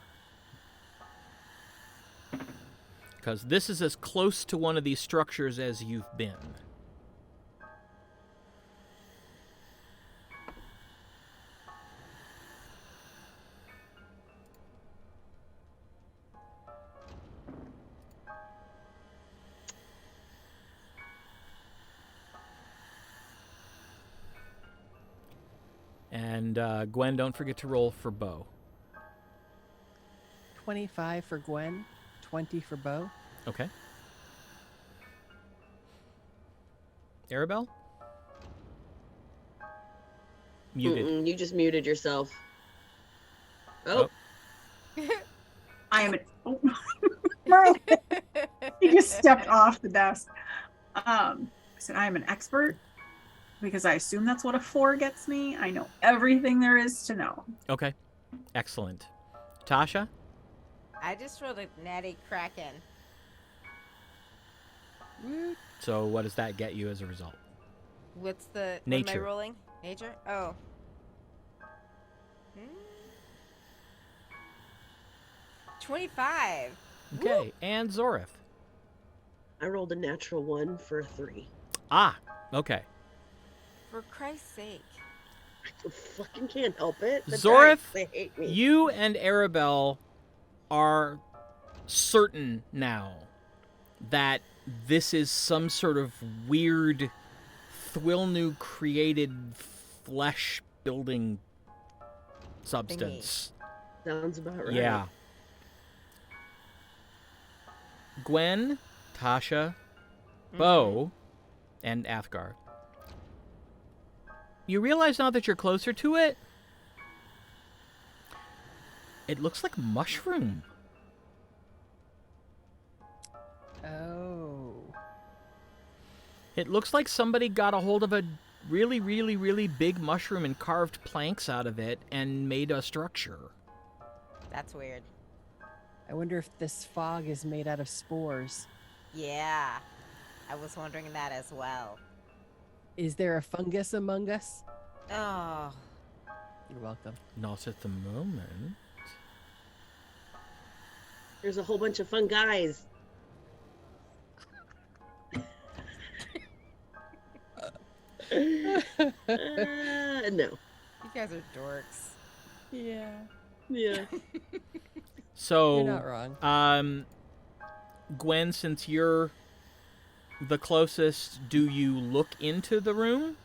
Because this is as close to one of these structures as you've been. And Gwen, don't forget to roll for Bo. 25 for Gwen, 20 for Bo. Okay. Aribell? Muted. Mm-mm, you just muted yourself. Oh, I am. He just stepped off the desk. I said I am an expert because I assume that's what a 4 gets me. I know everything there is to know. Okay. Excellent. Tasha? I just rolled a natty kraken. Woot. So what does that get you as a result? What am I Nature. rolling? Nature? Oh. Hmm. 25. Okay, and Zorith. I rolled a natural 1 for a 3. Ah, okay. For Christ's sake. I fucking can't help it. The Zorith, dice, they hate me. You and Aribell are certain now that this is some sort of weird Thuilnu created flesh building substance. Sounds about right. Yeah. Gwen, Tasha, Bo, and Athgar. You realize now that you're closer to it, it looks like mushroom. Oh. It looks like somebody got a hold of a really, really, really big mushroom and carved planks out of it and made a structure. That's weird. I wonder if this fog is made out of spores. Yeah. I was wondering that as well. Is there a fungus among us? Oh. You're welcome. Not at the moment. There's a whole bunch of fun guys. No. You guys are dorks. Yeah. Yeah. So, You're not wrong. Gwen, since you're the closest, do you look into the room?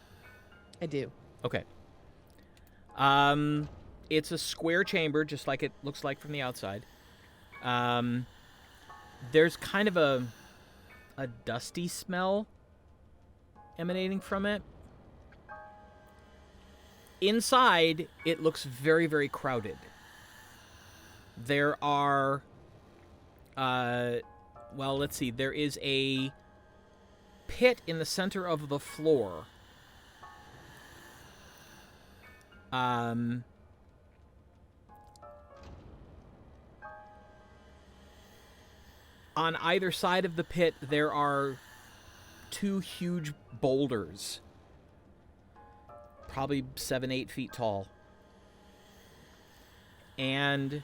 I do. Okay. It's a square chamber, just like it looks like from the outside. There's kind of a dusty smell emanating from it. Inside, it looks very, very crowded. There are, well, let's see. There is a pit in the center of the floor. On either side of the pit, there are two huge boulders, probably 7-8 feet tall. And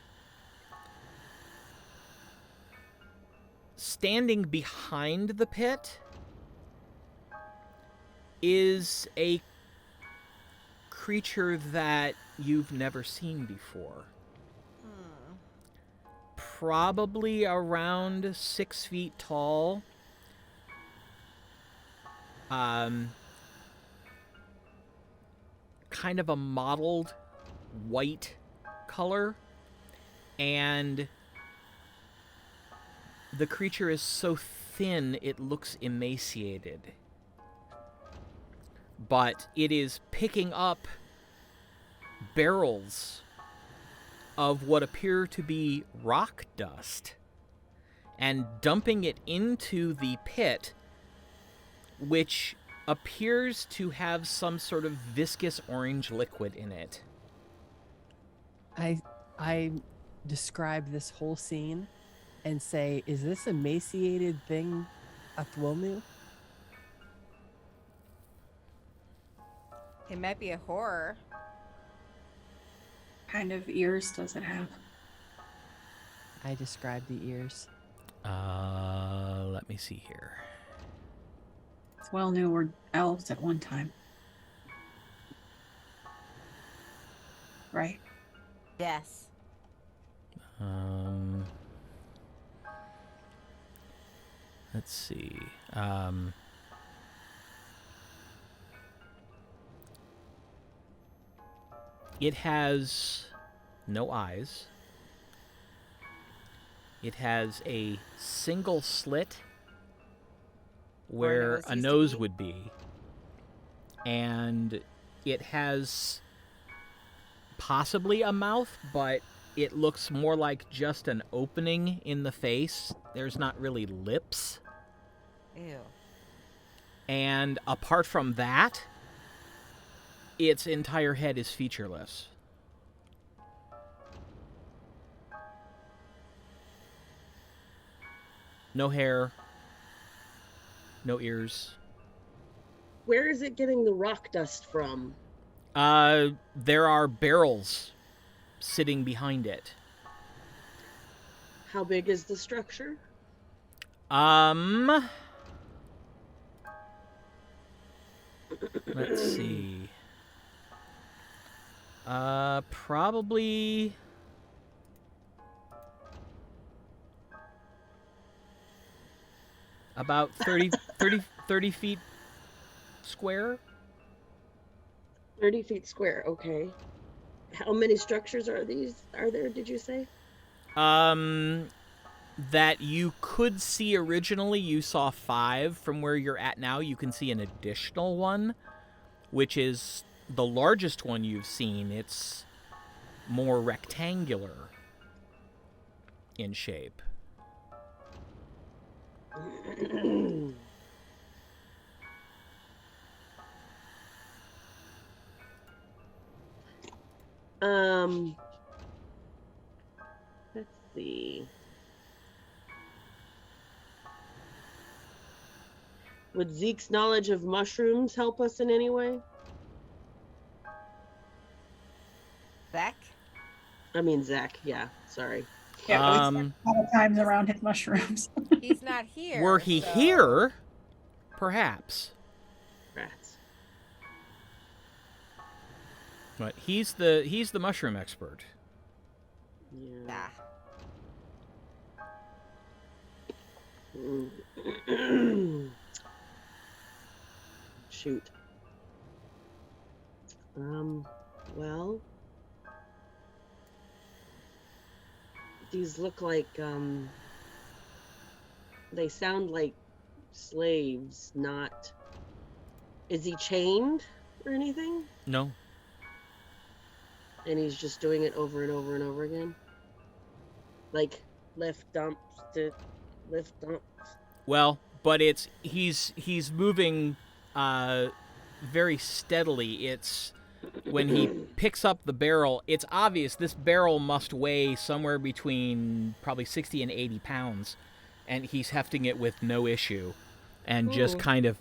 standing behind the pit is a creature that you've never seen before. Probably around 6 feet tall. Kind of a mottled white color. And the creature is so thin it looks emaciated. But it is picking up barrels of what appear to be rock dust and dumping it into the pit, which appears to have some sort of viscous orange liquid in it. I describe this whole scene and say, is this emaciated thing a Thuilnu? It might be a horror. Kind of ears does it have? I describe the ears. Let me see here. It's well knew we're elves at one time. Right? Yes. Let's see. It has no eyes. It has a single slit where a nose would be. And it has possibly a mouth, but it looks more like just an opening in the face. There's not really lips. Ew. And apart from that, its entire head is featureless. No hair. no ears. Where is it getting the rock dust from? There are barrels sitting behind it. How big is the structure? Let's see. Probably about 30 feet square. 30 feet square, okay. How many structures are there, did you say? That you could see originally, you saw 5. From where you're at now, you can see an additional one, which is the largest one you've seen. It's more rectangular in shape. Let's see. Would Zeke's knowledge of mushrooms help us in any way? Zach? I mean, Zach, yeah, sorry. Yeah, we spent a lot of times around his mushrooms. He's not here. Were he so- here, perhaps. Rats. But he's the mushroom expert. Yeah. Nah. Shoot. Well, these look like, they sound like slaves, not... Is he chained or anything? No. And he's just doing it over and over and over again? Like, lift dumps to lift dumps. Well, but he's moving very steadily. It's when he picks up the barrel, it's obvious this barrel must weigh somewhere between probably 60 and 80 pounds, and he's hefting it with no issue and just kind of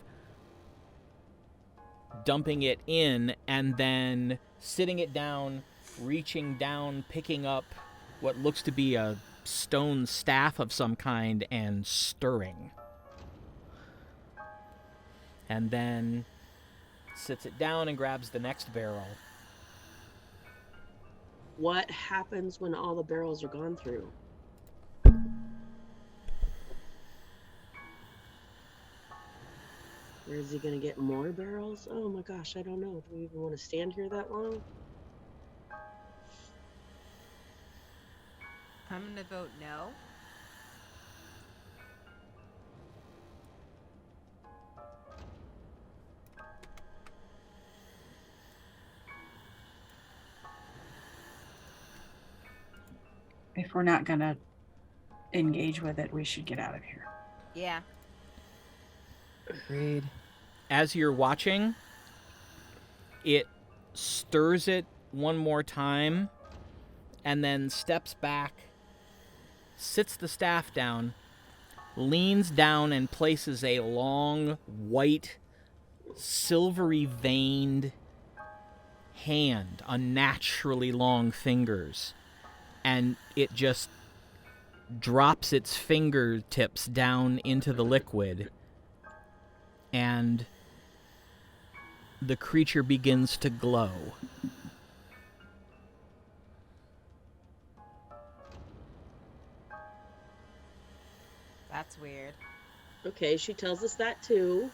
dumping it in and then sitting it down, reaching down, picking up what looks to be a stone staff of some kind and stirring. And then sits it down and grabs the next barrel. What happens when all the barrels are gone through? Where is he going to get more barrels? Oh my gosh, I don't know. Do we even want to stand here that long? I'm gonna vote no. If we're not gonna engage with it, we should get out of here. Yeah. Agreed. As you're watching, it stirs it one more time and then steps back, sits the staff down, leans down and places a long, white, silvery veined hand, unnaturally long fingers, and it just drops its fingertips down into the liquid, and the creature begins to glow. That's weird. Okay, she tells us that too.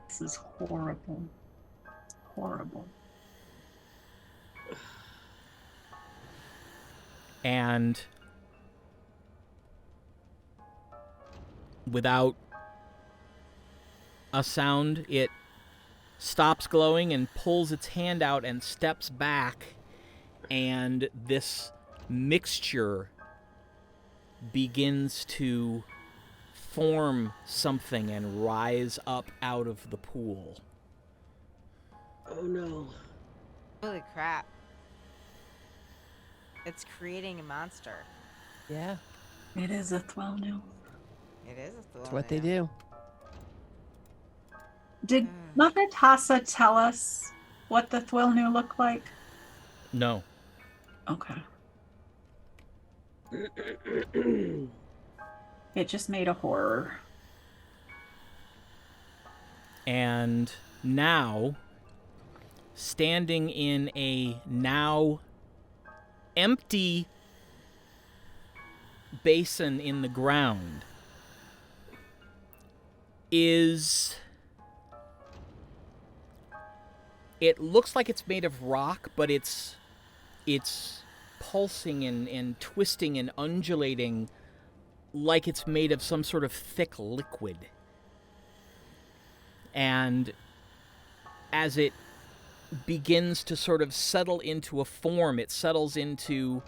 This is horrible. Horrible. And without a sound, it stops glowing and pulls its hand out and steps back, and this mixture begins to form something and rise up out of the pool. Oh no. Holy crap. It's creating a monster. Yeah. It is a Thuilnu. It is a That's what they do. Did Mother Tassa tell us what the Thuilnu look like? No. Okay. It just made a horror. And now, standing in a now empty basin in the ground is... It looks like it's made of rock, but it's pulsing and twisting and undulating like it's made of some sort of thick liquid. And as it begins to sort of settle into a form, it settles into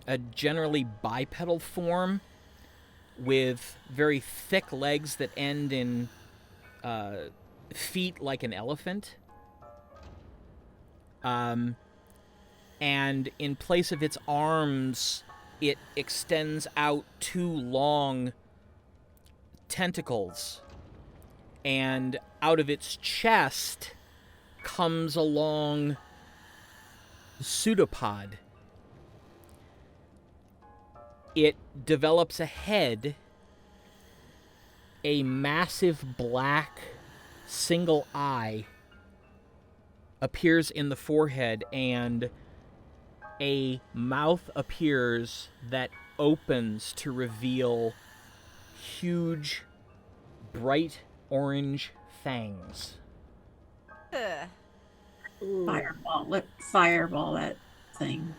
a generally bipedal form with very thick legs that end in feet like an elephant. And in place of its arms, it extends out 2 long tentacles. And out of its chest comes a long pseudopod. It develops a head, a massive black single eye appears in the forehead, and a mouth appears that opens to reveal huge, bright orange fangs. Ugh. Fireball that thing.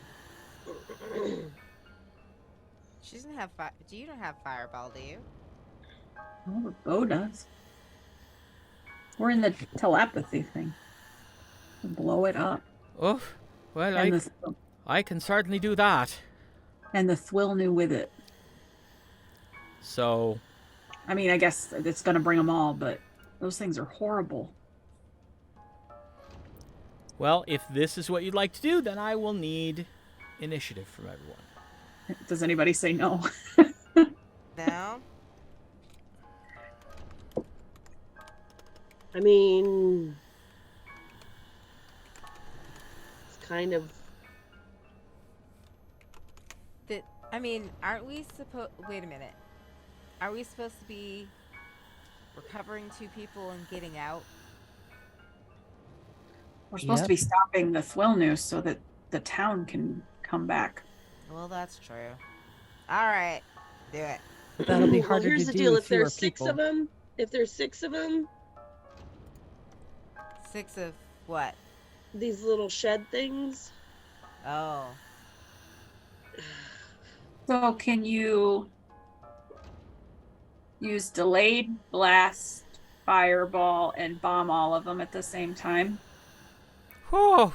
She doesn't have fire. You don't have fireball, do you? Oh, the bow does. We're in the telepathy thing. Blow it up. Oh, well, And I can certainly do that. and the Thuilnu with it. So, I mean, I guess it's going to bring them all, but those things are horrible. well, if this is what you'd like to do, then I will need initiative from everyone. Does anybody say no? No. I mean, it's kind of. Aren't we supposed? Wait a minute. Are we supposed to be recovering 2 people and getting out? We're supposed to be stopping the Thuilnu so that the town can come back. Well, that's true. All right, do it. But that'll be Well, harder here's to the do deal: with if fewer there's 6 people. of them, 6 of what? these little shed things. Oh. So can you use delayed blast, fireball, and bomb all of them at the same time? Oh,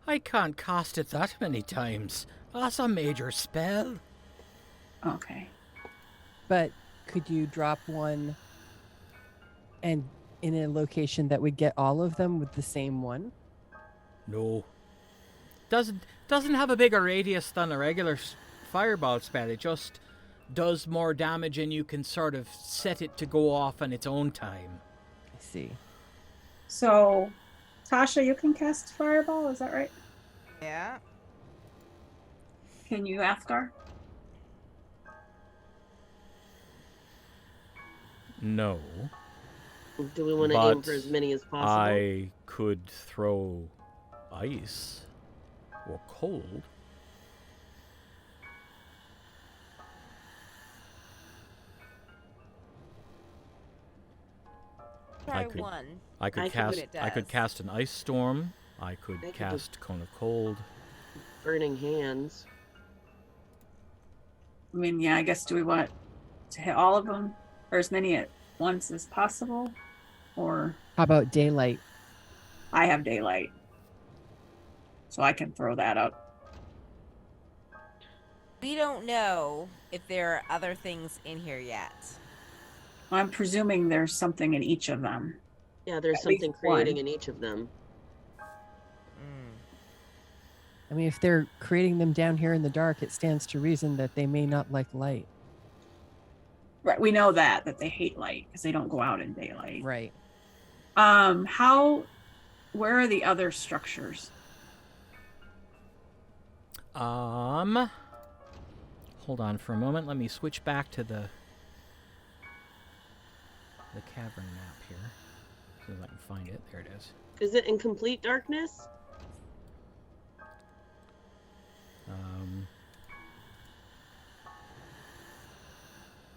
I can't cast it that many times. That's a major spell. Okay. But could you drop one and in a location that would get all of them with the same one? No. Doesn't have a bigger radius than a regular fireball spell. It just does more damage, and you can sort of set it to go off on its own time. I see. So, Tasha, you can cast fireball, is that right? Yeah. Can you, Athgar? No. Do we want to aim But for as many as possible? I could throw ice or cold. Try could- one. I could I see what cast. it I could does. cast an ice storm. I could I could do- cast cone of cold. Burning hands. I mean, yeah, I guess do we want to hit all of them or as many at once as possible? Or How about daylight? I have daylight. So I can throw that up. We don't know if there are other things in here yet. I'm presuming there's something in each of them. Yeah, there's At least something creating one. in each of them. I mean, if they're creating them down here in the dark, it stands to reason that they may not like light. Right, we know that they hate light because they don't go out in daylight. Right. Where are the other structures? Hold on for a moment. Let me switch back to the cavern map here, so as I can find it. There it is. Is it in complete darkness?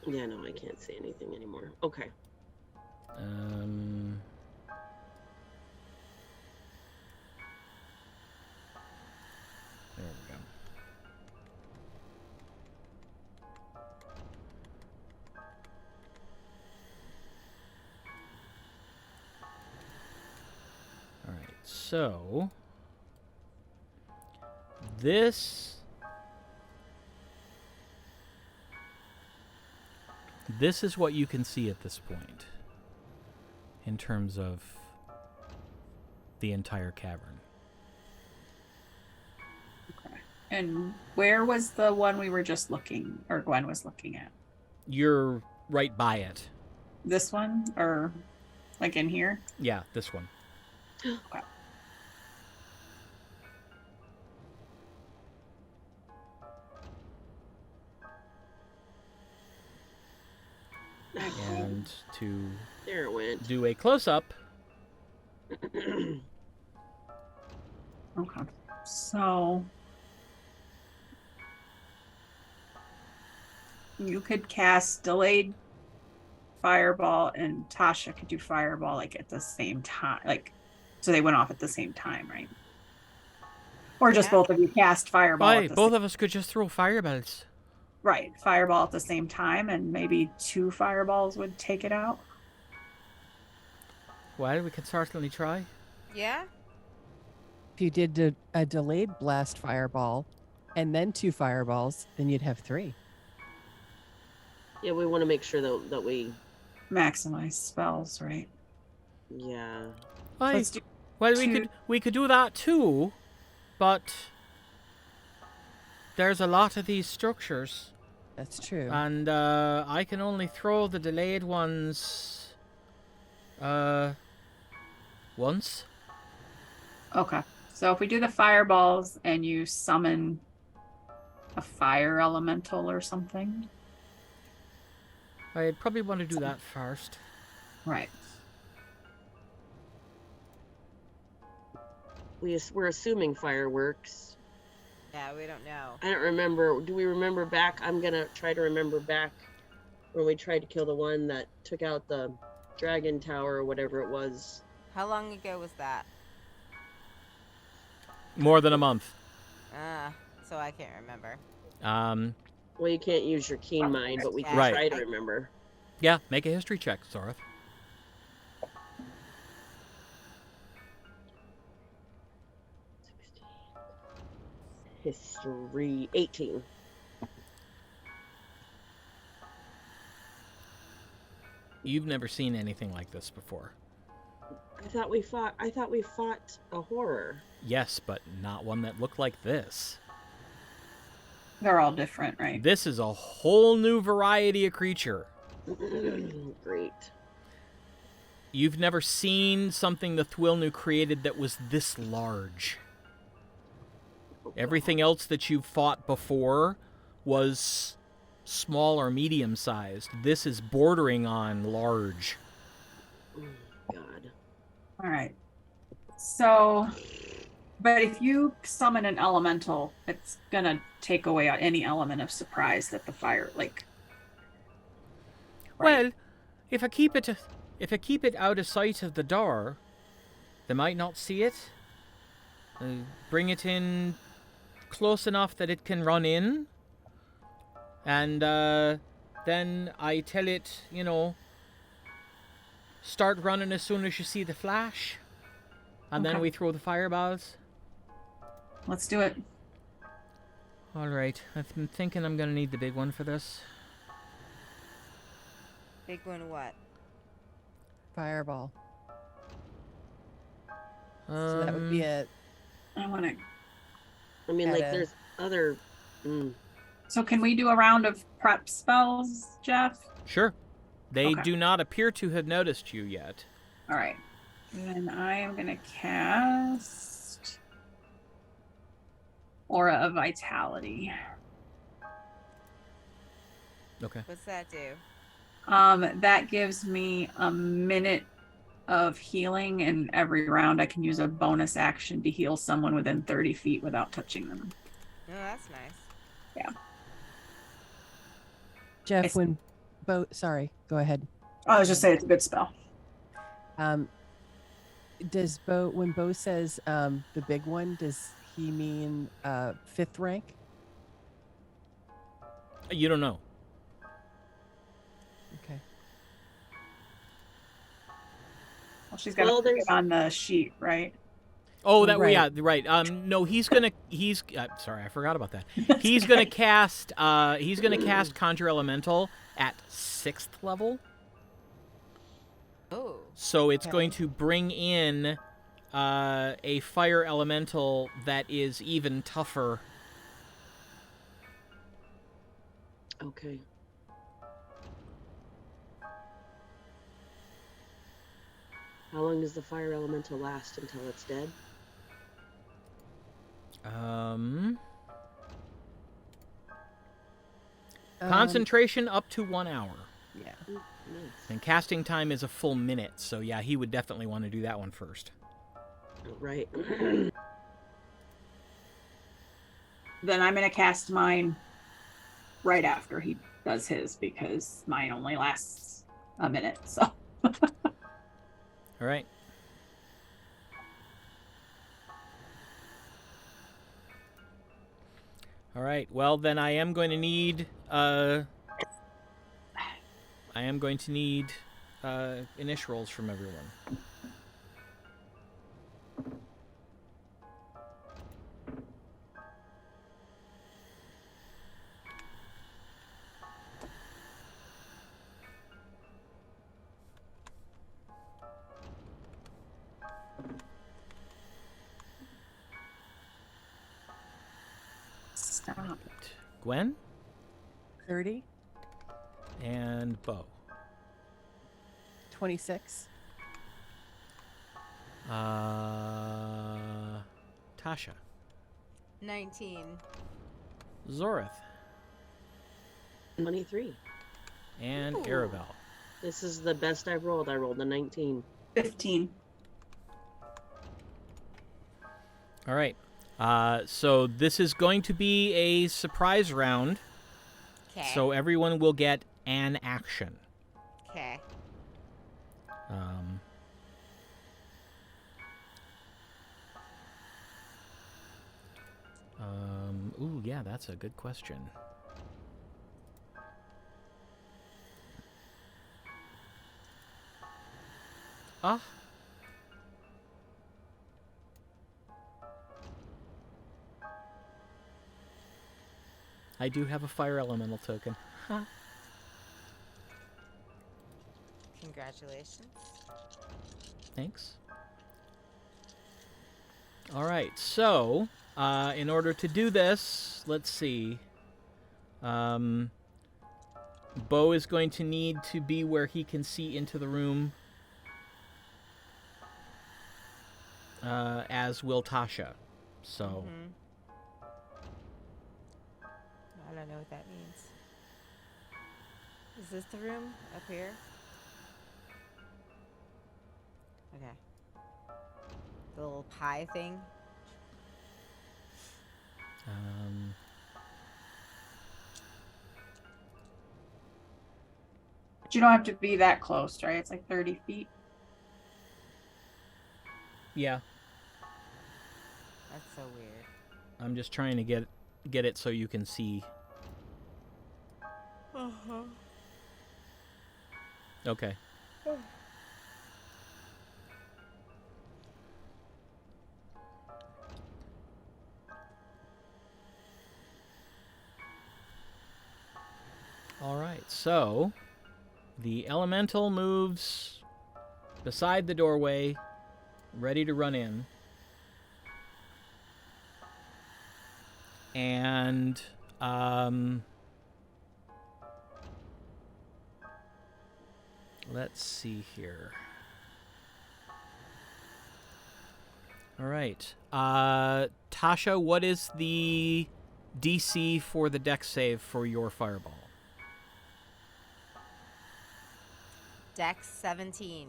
Yeah, no, I can't see anything anymore. Okay. There we go. All right, so this is what you can see at this point in terms of the entire cavern. Okay. And where was the one we were just looking, or Gwen was looking at? You're right by it. This one, or like in here? Yeah, this one. Okay. And to There it went. do a close-up, Okay. So you could cast delayed fireball, and Tasha could do fireball like at the same time, like so they went off at the same time, right? Or just Yeah. both of you cast fireball. Why, At the both of us could just throw fireballs. Right, fireball at the same time, and maybe 2 fireballs would take it out. Well, we can certainly try. Yeah. If you did a delayed blast fireball and then 2 fireballs, then you'd have 3. Yeah, we want to make sure that we. Maximize spells, right? Yeah. Why? Let's do Well, 2. we could do that too, but there's a lot of these structures, That's true. and I can only throw the delayed ones once. Okay. So if we do the fireballs and you summon a fire elemental or something. I'd probably want to do that first. Right. We're assuming fireworks. Yeah, we don't know. I don't remember. Do we remember back? I'm gonna try to remember back when we tried to kill the one that took out the dragon tower or whatever it was. How long ago was that? More than a month. So I can't remember. Well, you can't use your keen mind, but we can Right. try to remember. Yeah, make a history check, Zorath. History 18. You've never seen anything like this before. I thought we fought a horror. Yes, but not one that looked like this. They're all different, right? This is a whole new variety of creature. Great. You've never seen something the Thuilnu created that was this large. Everything else that you've fought before was small or medium-sized. This is bordering on large. God. All right. So, but if you summon an elemental, it's gonna take away any element of surprise that the fire, like. Right. Well, if I keep it out of sight of the door, they might not see it. Bring it in close enough that it can run in, and then I tell it, start running as soon as you see the flash, and then Okay. we throw the fireballs. Let's do it. All right, I'm thinking I'm gonna need the big one for this. Big one what? Fireball. So that would be a I want to. I mean, like, Gotta- there's other. So can we do a round of prep spells, Jeff? Sure. They Okay. do not appear to have noticed you yet. All right. Then I am going to cast Aura of Vitality. Okay. What's that do? That gives me a minute of healing, and every round I can use a bonus action to heal someone within 30 feet without touching them. Oh, that's nice. Jeff, It's- when Bo, sorry, go ahead. I was just saying it's a good spell. Does Bo, when Bo says the big one, does he mean 5th rank? You don't know. Okay. Well, she's got Well, to put there's- it on the sheet, right? Oh, Right. yeah, right. No, he's sorry, I forgot about that. He's gonna cast Conjure Elemental at 6th level. Oh. So it's Okay. going to bring in a fire elemental that is even tougher. Okay. How long does the fire elemental last until it's dead? Concentration up to 1 hour. Yeah. Ooh, nice. And casting time is a full minute, so yeah, he would definitely want to do that one first. Right. Then I'm going to cast mine right after he does his, because mine only lasts a minute. So All right. All right. Well, then I am going to need initial rolls from everyone. stop it. Gwen 30, and Bo. 26, Tasha. 19. Zorith. 23. And Ooh. Aribell. This is the best I've rolled. I rolled a 19. 15. All right. So this is going to be a surprise round. Okay. So everyone will get an action. Okay. Ooh, yeah, that's a good question. Ah. I do have a fire elemental token. Huh. Congratulations. Thanks. All right, so in order to do this, let's see. Bo is going to need to be where he can see into the room, as will Tasha. So, Mhm. I don't know what that means. Is this the room up here? Okay. The little pie thing. But you don't have to be that close, right? It's like 30 feet. yeah, That's so weird. I'm just trying to get it so you can see. Uh-huh. Okay. All right, so the elemental moves beside the doorway, ready to run in. And Let's see here. All right. Tasha, what is the DC for the dex save for your fireball? Dex 17.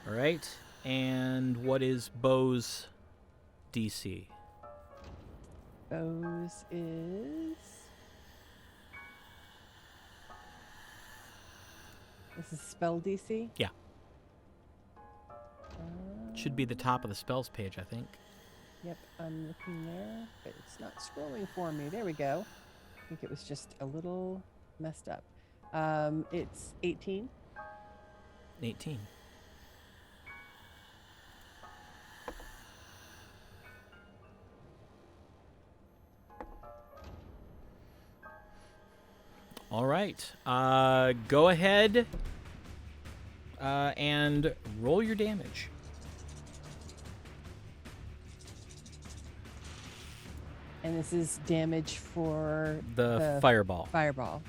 All right. And what is Bo's DC? Bose is. This is spell DC? Yeah. Should be the top of the spells page, I think. Yep, I'm looking there, but it's not scrolling for me. There we go. I think it was just a little messed up. It's 18. 18. All right. Go ahead and roll your damage. And this is damage for The fireball. Fireball.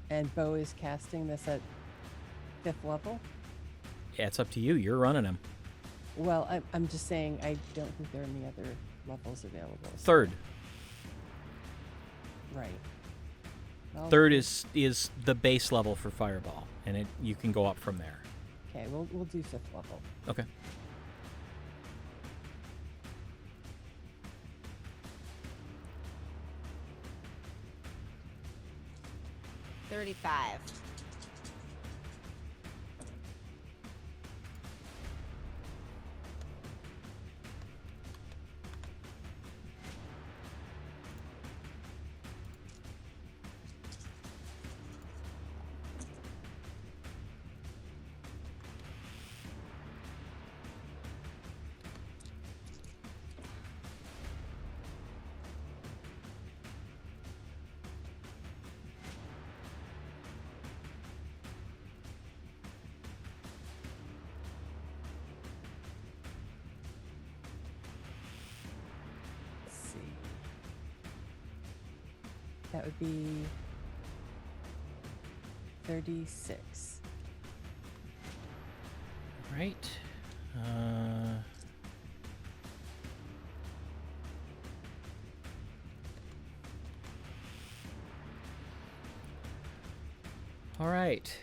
And Bo is casting this at 5th level. Yeah, it's up to you. You're running him. Well, I'm just saying I don't think there are any other levels available. so- Third. Right. Well, Third is the base level for fireball, and you can go up from there. Okay, we'll do 5th level. Okay. $35. Let's see. That would be 36. Right. All right.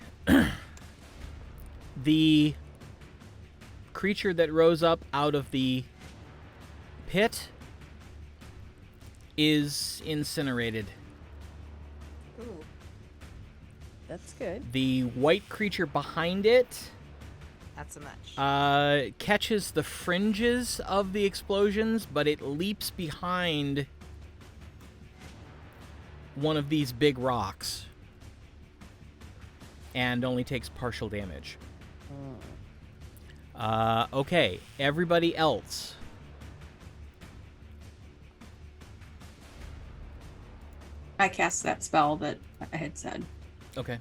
The creature that rose up out of the pit is incinerated. Ooh. That's good. The white creature behind it Not so much. catches the fringes of the explosions, but it leaps behind one of these big rocks and only takes partial damage. Okay, everybody else. I cast that spell that I had said. Okay.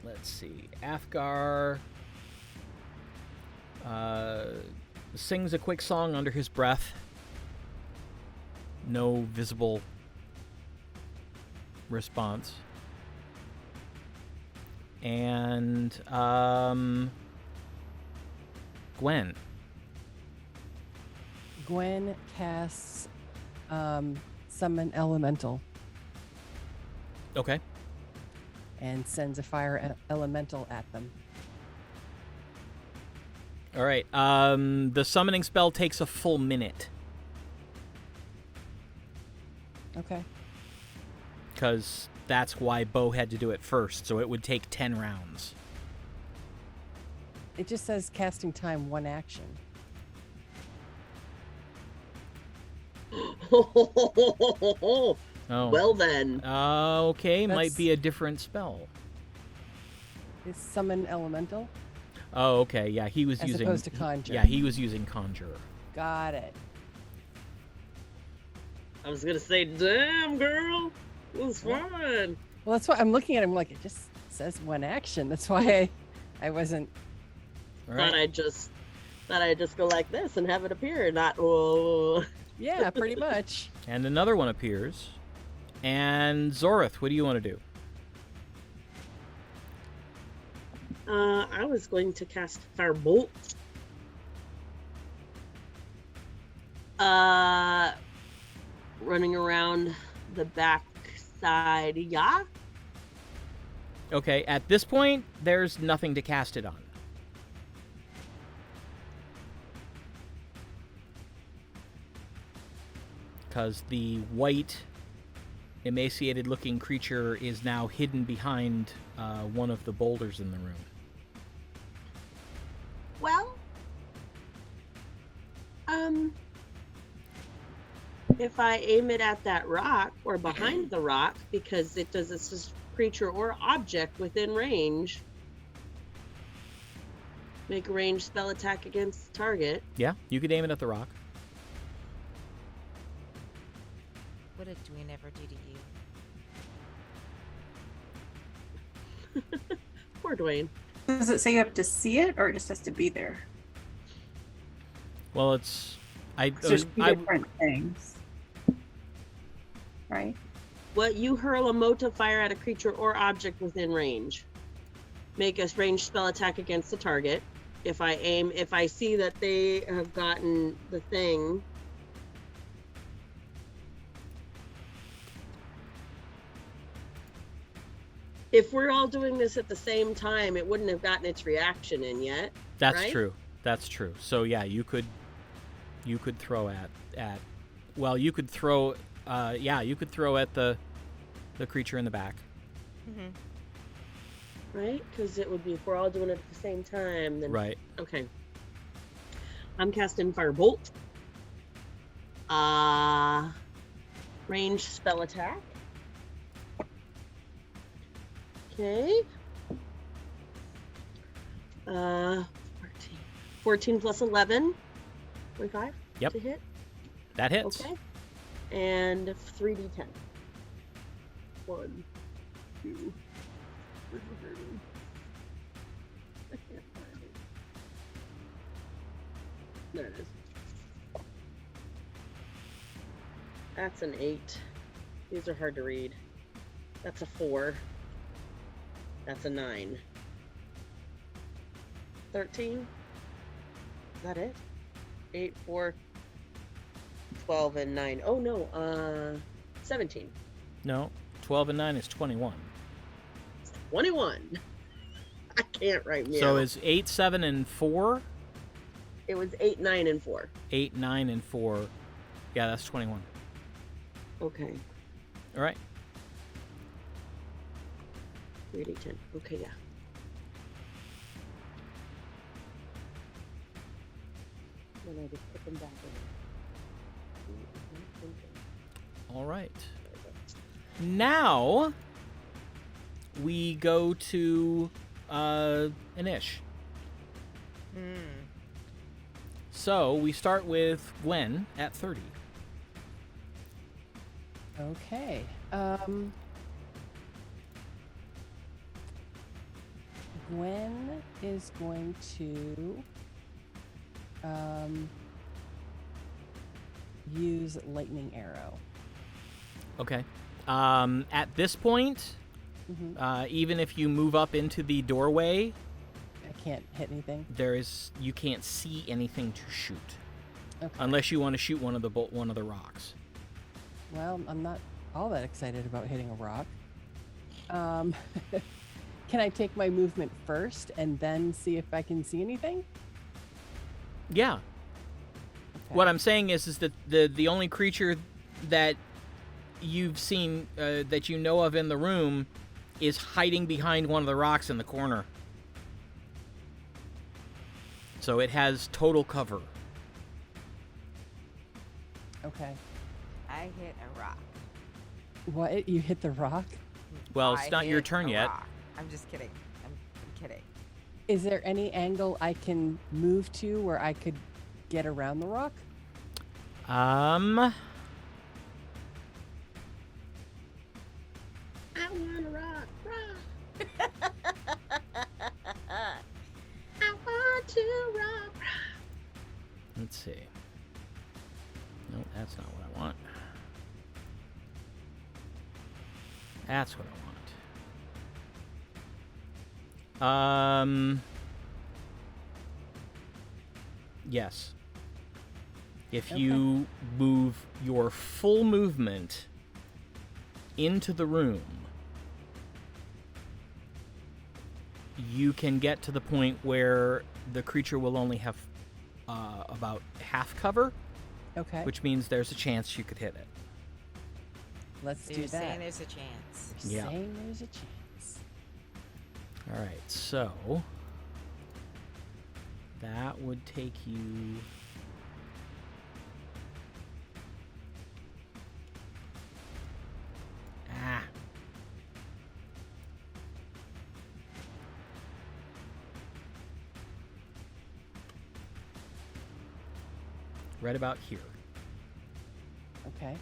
Let's see. Afgar sings a quick song under his breath. No visible response. And Gwen. Gwen casts Summon Elemental Okay. and sends a fire elemental at them. All right. The summoning spell takes a full minute Okay. because that's why Bo had to do it first. So it would take 10 rounds. It just says casting time 1 action. Oh. Well then. Okay, might That's- be a different spell. Is summon elemental Oh, okay. Yeah, he was as using. opposed to conjure. Yeah, he was using conjure. Got it. I was gonna say, damn girl, it was Yeah. fun. Well, that's why I'm looking at him like it just says one action. That's why I wasn't. All Thought right. I'd just go like this and have it appear, not oh. Yeah, pretty much. And another one appears. And Zorith, what do you want to do? I was going to cast Firebolt. Running around the back side, yeah. Okay, at this point, there's nothing to cast it on. Because the white, emaciated-looking creature is now hidden behind one of the boulders in the room. Well, if I aim it at that rock or behind the rock, because it does this creature or object within range, make a ranged spell attack against the target. Yeah, you could aim it at the rock. What did Dwayne ever do to you? Poor Dwayne. Does it say you have to see it, or it just has to be there? Well, it's... There's two I, different things, right? What you hurl a mote fire at a creature or object within range. Make a ranged spell attack against the target. If I see that they have gotten the thing. If we're all doing this at the same time, it wouldn't have gotten its reaction in yet. that's right? true. That's true. So yeah, you could throw at well, you could throw you could throw at the creature in the back. Mm-hmm. Right? Because it would be if we're all doing it at the same time. Then Right. Okay. I'm casting Firebolt. Ranged spell attack. Okay. 14 plus 11. 25 Yep. to hit. That hits. Okay. And 3d10. 1, 2. Where's the third one? I can't find it. There it is. That's an 8. These are hard to read. That's a 4. That's a 9. 13. Is that it? 8, 4, 12, and 9. Oh no, 17. No, 12 and 9 is 21. 21. I can't write meow. So is 8, 7, and 4? It was 8, 9, and 4. 8, 9, and 4. Yeah, that's 21. Okay. All right. 3d10. Okay, yeah. Then I just put them back in. All right. Now we go to Anish. So we start with Gwen at 30. Okay. Gwen is going to use lightning arrow. Okay. At this point, Mm-hmm. even if you move up into the doorway, I can't hit anything. you can't see anything to shoot Okay. unless you want to shoot one of the rocks. Well, I'm not all that excited about hitting a rock. Can I take my movement first and then see if I can see anything? Yeah. Okay. What I'm saying is that the only creature that you've seen that you know of in the room is hiding behind one of the rocks in the corner. So it has total cover. Okay. I hit a rock. What? You hit the rock? Well, it's I not your hit turn a yet. rock. I'm just kidding. I'm kidding. Is there any angle I can move to where I could get around the rock? I want to rock. I want to rock. Let's see. No, that's not what I want. That's what I want. Yes. If Okay. you move your full movement into the room, you can get to the point where the creature will only have about half cover, Okay. which means there's a chance you could hit it. Let's So do you're that. saying there's a chance. You're Yeah. saying there's a chance. All right, so that would take you. Ah. Right about here. Okay.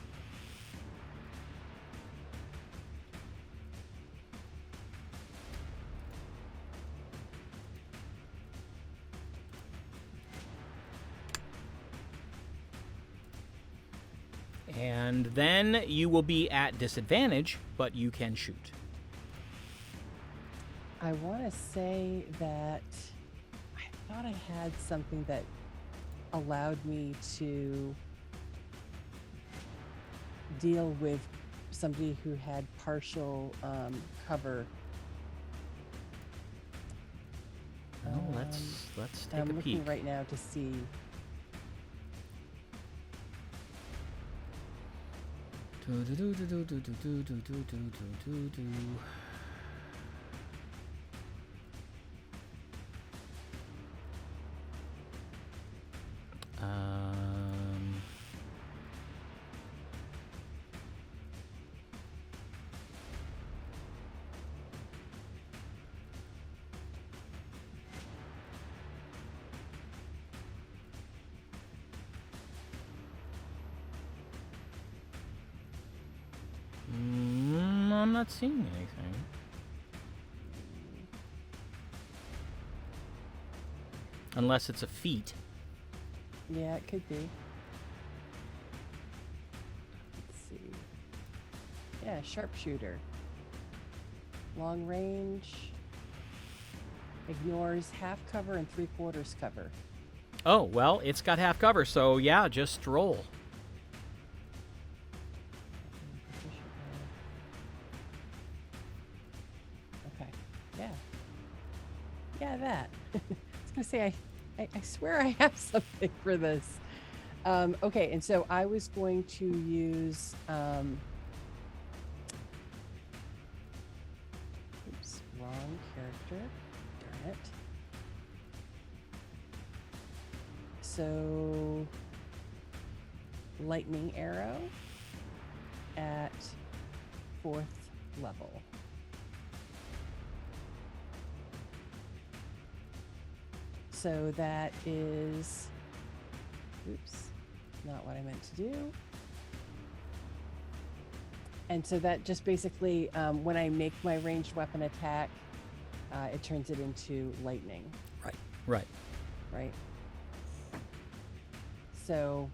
And then you will be at disadvantage, but you can shoot. I want to say that I thought I had something that allowed me to deal with somebody who had partial cover. Well, let's take I'm a looking peek. right now to see. Um, I'm not seeing anything. Unless it's a feat. Yeah, it could be. Let's see. Yeah, sharpshooter. Long range. Ignores half cover and 3/4 cover. Oh, well, it's got half cover, so yeah, just roll. Okay. Yeah. Yeah, that. I was gonna say I swear I have something for this. Okay, and so I was going to use oops, wrong character. Darn it. So lightning arrow at 4th level. So that is, oops, not what I meant to do. And so that just basically, when I make my ranged weapon attack, it turns it into lightning, Right. right? So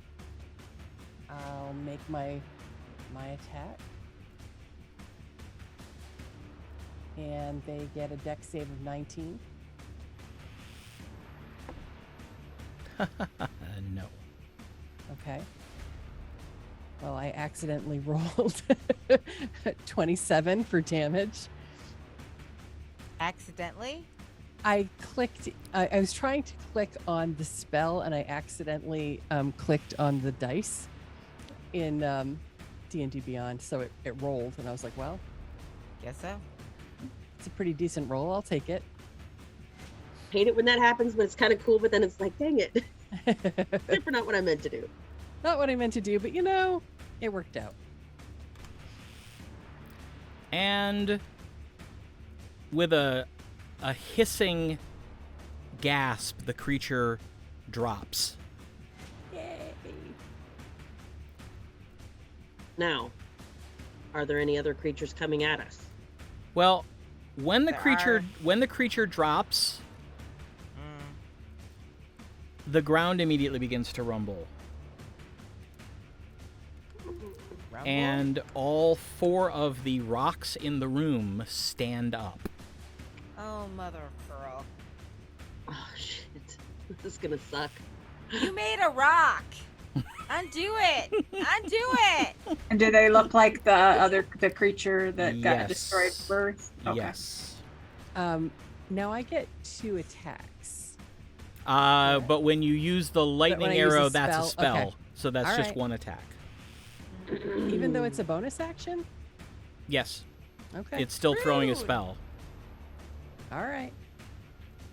I'll make my attack. And they get a dex save of 19. No. Okay. Well, I accidentally rolled 27 for damage. Accidentally? I clicked, I was trying to click on the spell and I accidentally clicked on the dice in D&D Beyond. So it rolled and I was like, well, Guess so. it's a pretty decent roll. I'll take it. Hate it when that happens, but it's kind of cool. But then it's like, dang it, super not what I meant to do. Not what I meant to do, but you know, It worked out. And with a hissing gasp, the creature drops. Yay. Now, are there any other creatures coming at us? Well, when the There creature drops, Mm. the ground immediately begins to rumble. Rumble? And all 4 of the rocks in the room stand up. Oh, mother of pearl. Oh, shit. This is gonna suck. You made a rock. Undo it. Undo it. And do they look like the creature that got Yes. destroyed first? Okay. Yes. Now I get 2 attacks. But when you use the lightning when I use arrow, a that's a spell? spell. Okay. So that's All just right. 1 attack. Even though it's a bonus action? Yes. Okay. It's still throwing a Rude. spell. All right.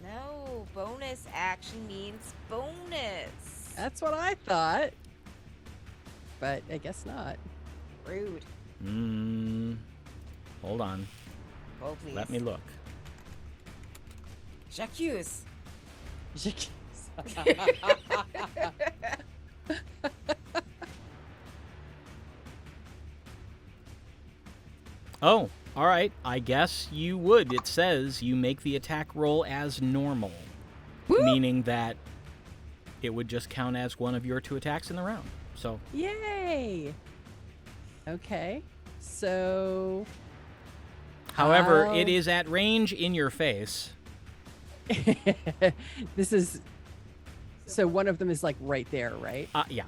No, bonus action means bonus. That's what I thought. But I guess not. Rude. Hold on. Oh, please. Let me look. J'accuse. Oh, all right. I guess you would. It says you make the attack roll as normal, meaning that it would just count as one of your 2 attacks in the round. So, Yay! Okay. So however, How- it is at range in your face. this is so one of them is like right there, right? Yeah.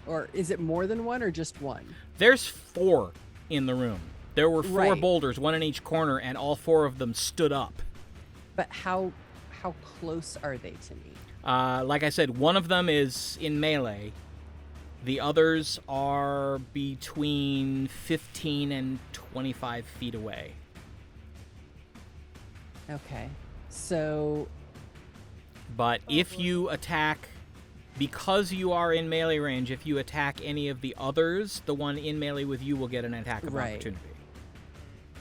Or is it more than one or just one? There's 4 in the room. There were 4 Right. boulders, 1 in each corner, and all 4 of them stood up. But how close are they to me? Like I said, one of them is in melee. The others are between 15 and 25 feet away. Okay. So But if you attack, because you are in melee range, if you attack any of the others, the one in melee with you will get an attack of Right. opportunity.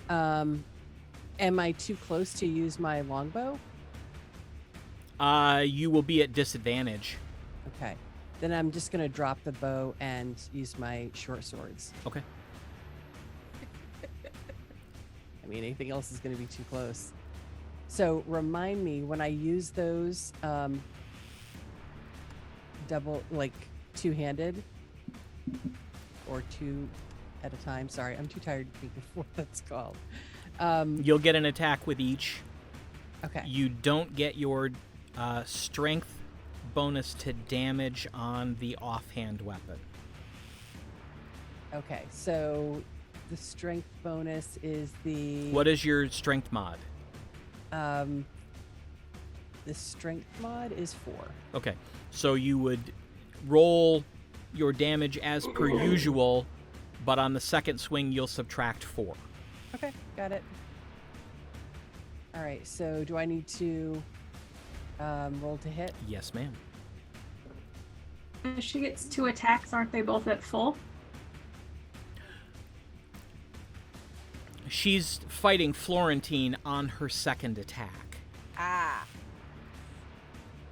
am I too close to use my longbow? You will be at disadvantage. Okay. Then I'm just going to drop the bow and use my short swords. Okay. I mean, anything else is going to be too close. So remind me, when I use those double, like 2-handed or 2 at a time. Sorry, I'm too tired to think of what that's called. You'll get an attack with each. Okay. You don't get your strength bonus to damage on the offhand weapon. Okay. So the strength bonus is the What is your strength mod? the strength mod is 4. Okay, so you would roll your damage as per usual, but on the second swing you'll subtract 4. Okay, got it. All right. So do I need to roll to hit? Yes, ma'am. If she gets 2 attacks, aren't they both at full? She's fighting Florentine on her second attack. Ah.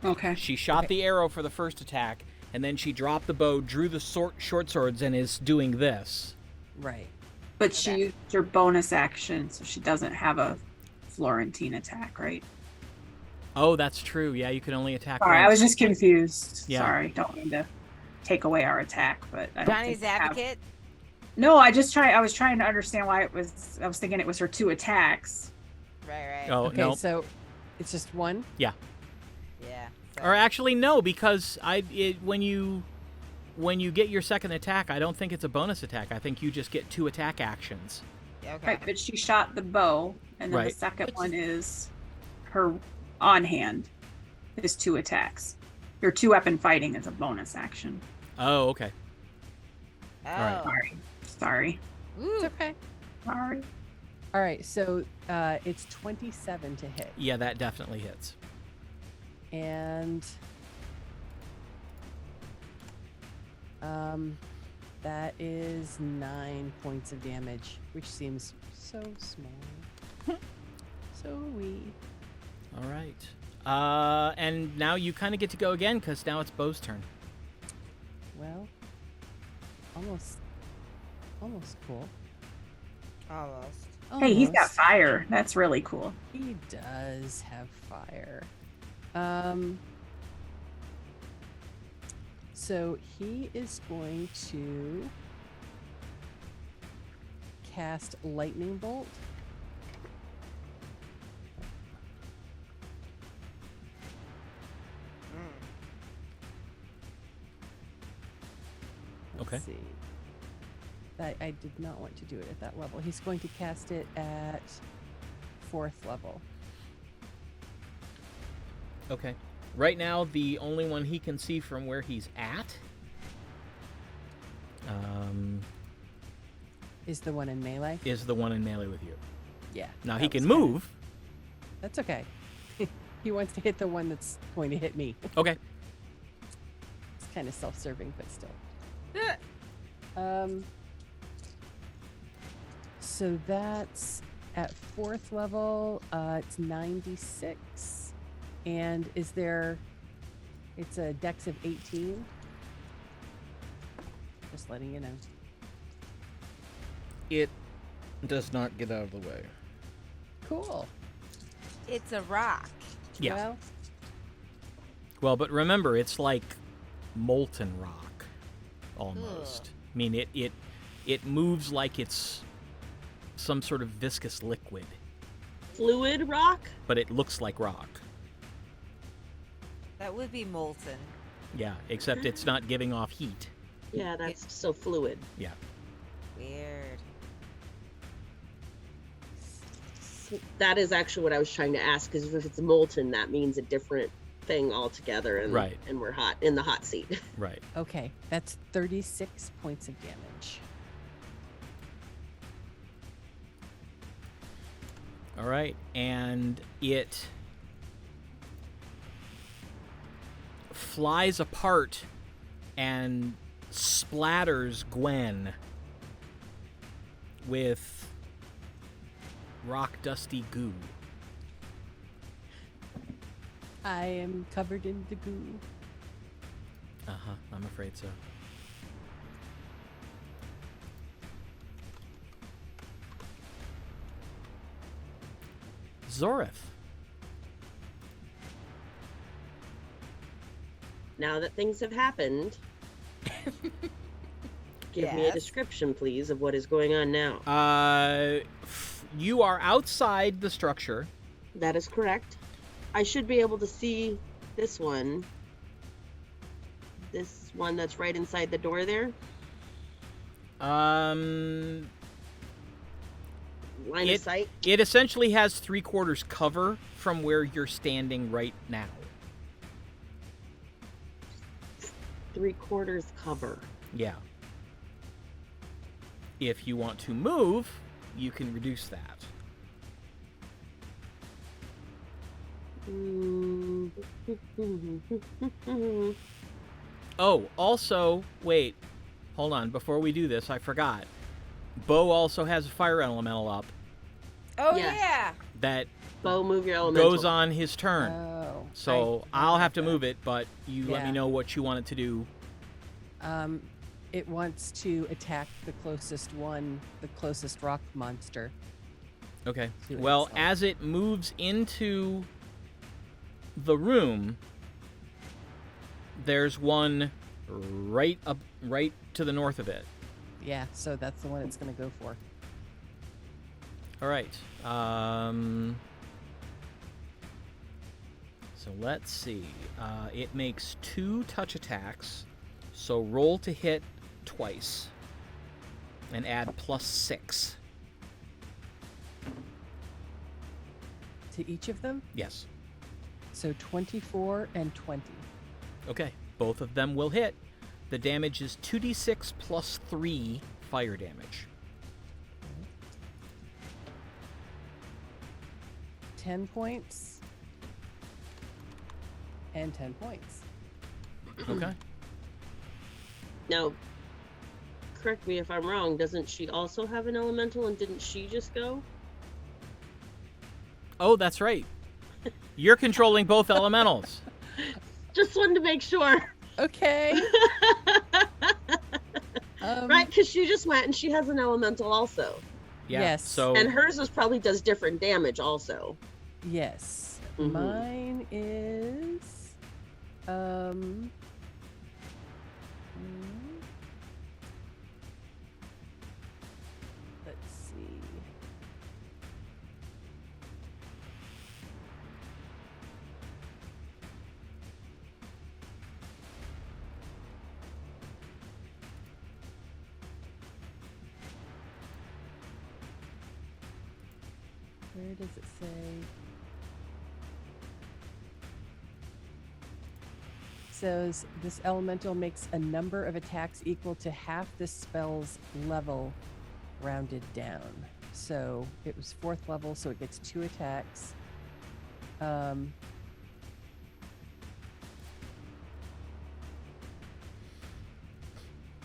Okay. She shot the arrow for the first attack, and then she dropped the bow, drew the short swords, and is doing this. Right. But she Okay. used her bonus action, so she doesn't have a Florentine attack, right? Oh, that's true. Yeah, you can only attack Sorry, I once. was just confused. Yeah. Sorry, don't mean to take away our attack, but I don't Johnny's think we have- advocate. No, I was trying to understand why it was. I was thinking it was her 2 attacks. Right. Oh, Okay. no. So it's just one. Yeah. So- Or actually, no, because when you get your second attack, I don't think it's a bonus attack. I think you just get 2 attack actions. Okay. Right, but she shot the bow, and then Right. the second Which one is her on hand. Is 2 attacks. Your 2-weapon fighting is a bonus action. Oh, okay. Oh. right. Sorry. Ooh. It's okay. Sorry. All right. So it's 27 to hit, Yeah, that definitely hits. and That is 9 points of damage, which seems so small. So wee. All right. And now you kind of get to go again because now it's Bo's turn. Well, almost cool. Almost. Hey, he's got Almost. fire. That's really cool. He does have fire. So he is going to cast lightning bolt. Let's Okay. see. I did not want to do it at that level. He's going to cast it at 4th level. Okay. Right now, the only one he can see from where he's at Is the one in melee? is the one in melee with you. Yeah. Now, that he was can kinda- move. That's okay. He wants to hit the one that's going to hit me. Okay. It's kind of self-serving, but still. Yeah. So that's at 4th level. It's 96, and is there? It's a dex of 18. Just letting you know. It does not get out of the way. Cool. It's a rock. Yeah. Well, Well, but remember, it's like molten rock, almost. I mean, it moves like it's some sort of viscous liquid, Fluid rock? but it looks like rock. That would be molten. Yeah, except it's not giving off heat. Yeah, that's so fluid. Yeah. Weird. That is actually what I was trying to ask, because if it's molten, that means a different thing altogether, and Right. and we're hot in the hot seat. Right. okay. That's 36 points of damage. All right, and it flies apart and splatters Gwen with rock dusty goo. I am covered in the goo. Uh-huh, I'm afraid so. Zorith. Now that things have happened, give me a Yes. description, please, of what is going on now. You are outside the structure. That is correct. I should be able to see this one. This one that's right inside the door there. Um, Line of sight. It essentially has 3/4 cover from where you're standing right now. 3/4 cover. Yeah. If you want to move, you can reduce that. Mm. Oh, also, wait. Hold on. Before we do this, I forgot. Bo also has a fire elemental up Oh Yes. yeah. that Bo, move your elemental. goes on his turn. Oh. So I I'll have to that. move it, but you let me Yeah. know what you want it to do. It wants to attack the closest one, the closest rock monster. Okay. To Well, itself. as it moves into the room, there's one right to the north of it. Yeah, so that's the one it's going to go for. All right. So let's see. It makes 2 touch attacks. So roll to hit twice and add +6. To each of them? Yes. So 24 and 20. Okay. Both of them will hit. The damage is 2d6 plus 3 fire damage. 10 points. And 10 points. Okay. Now, correct me if I'm wrong, doesn't she also have an elemental, and didn't she just go? Oh, that's right. You're controlling both elementals. Just wanted to make sure. Okay. Right, because she just went and she has an elemental also. Yeah. Yes. So And hers probably does different damage also. Yes. Mhm. Mine is let's see. Where does it say? Says this elemental makes a number of attacks equal to half this spell's level rounded down. So it was 4th level, so it gets 2 attacks.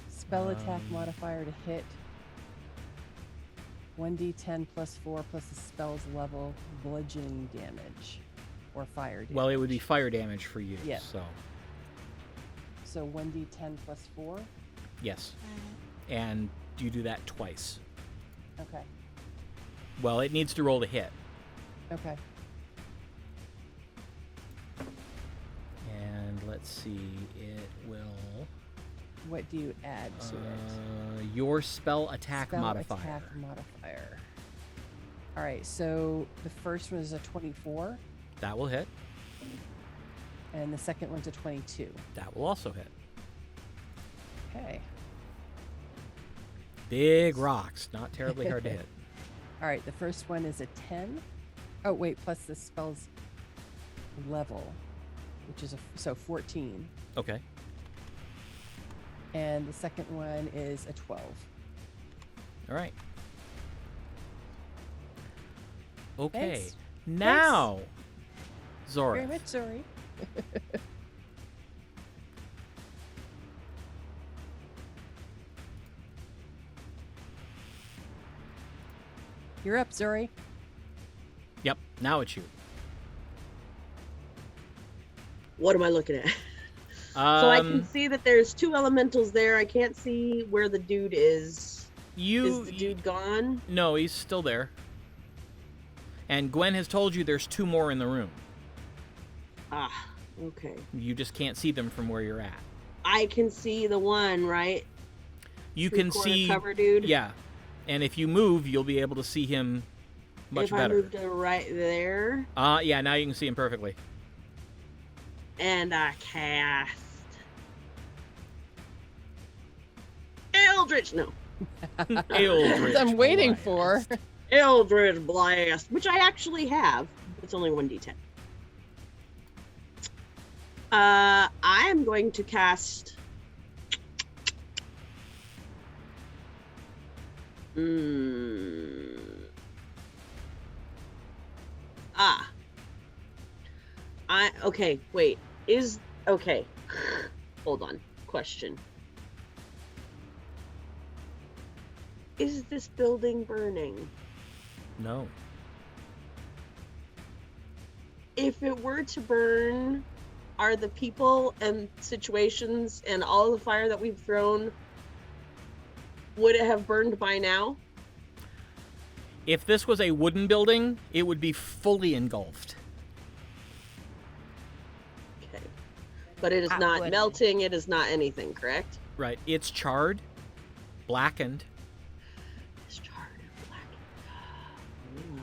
Spell attack modifier to hit 1d10 plus 4 plus the spell's level bludgeoning damage or fire damage. well, it would be fire damage for you. Yeah. So So 1d10 plus 4? yes, and you do that twice. Okay. Well, it needs to roll to hit. Okay. And let's see, it will. What do you add to it? Your spell attack Spell modifier. Attack modifier. All right, so the first one is a 24, That will hit. and the second one's a 22. That will also hit. Okay. Big rocks, not terribly hard to hit. All right, the first one is a 10. Oh, wait, plus the spell's level, which is so 14. Okay. And the second one is a 12. All right. Okay. Thanks. Now, Zora. Very much sorry. You're up, Zori. Yep. Now it's you. What am I looking at? So I can see that there's 2 elementals there. I can't see where the dude is. Is the dude gone? No, he's still there. And Gwen has told you there's 2 more in the room. Ah, okay. You just can't see them from where you're at. I can see the one, right? You can Three-quarter see. cover dude. Yeah. And if you move, you'll be able to see him much if better. I move to right there, Yeah, now you can see him perfectly. and I cast Eldritch. No, Eldritch I'm waiting Blast. for. Eldritch Blast, which I actually have. It's only 1d10. I am going to cast. Okay, wait. Okay. Hold on. Question. Is this building burning? No. If it were to burn, are the people and situations and all the fire that we've thrown, would it have burned by now? If this was a wooden building, it would be fully engulfed. Okay. But it is Hot not wood. melting, it is not anything, correct? Right. It's charred, blackened. It's charred and blackened.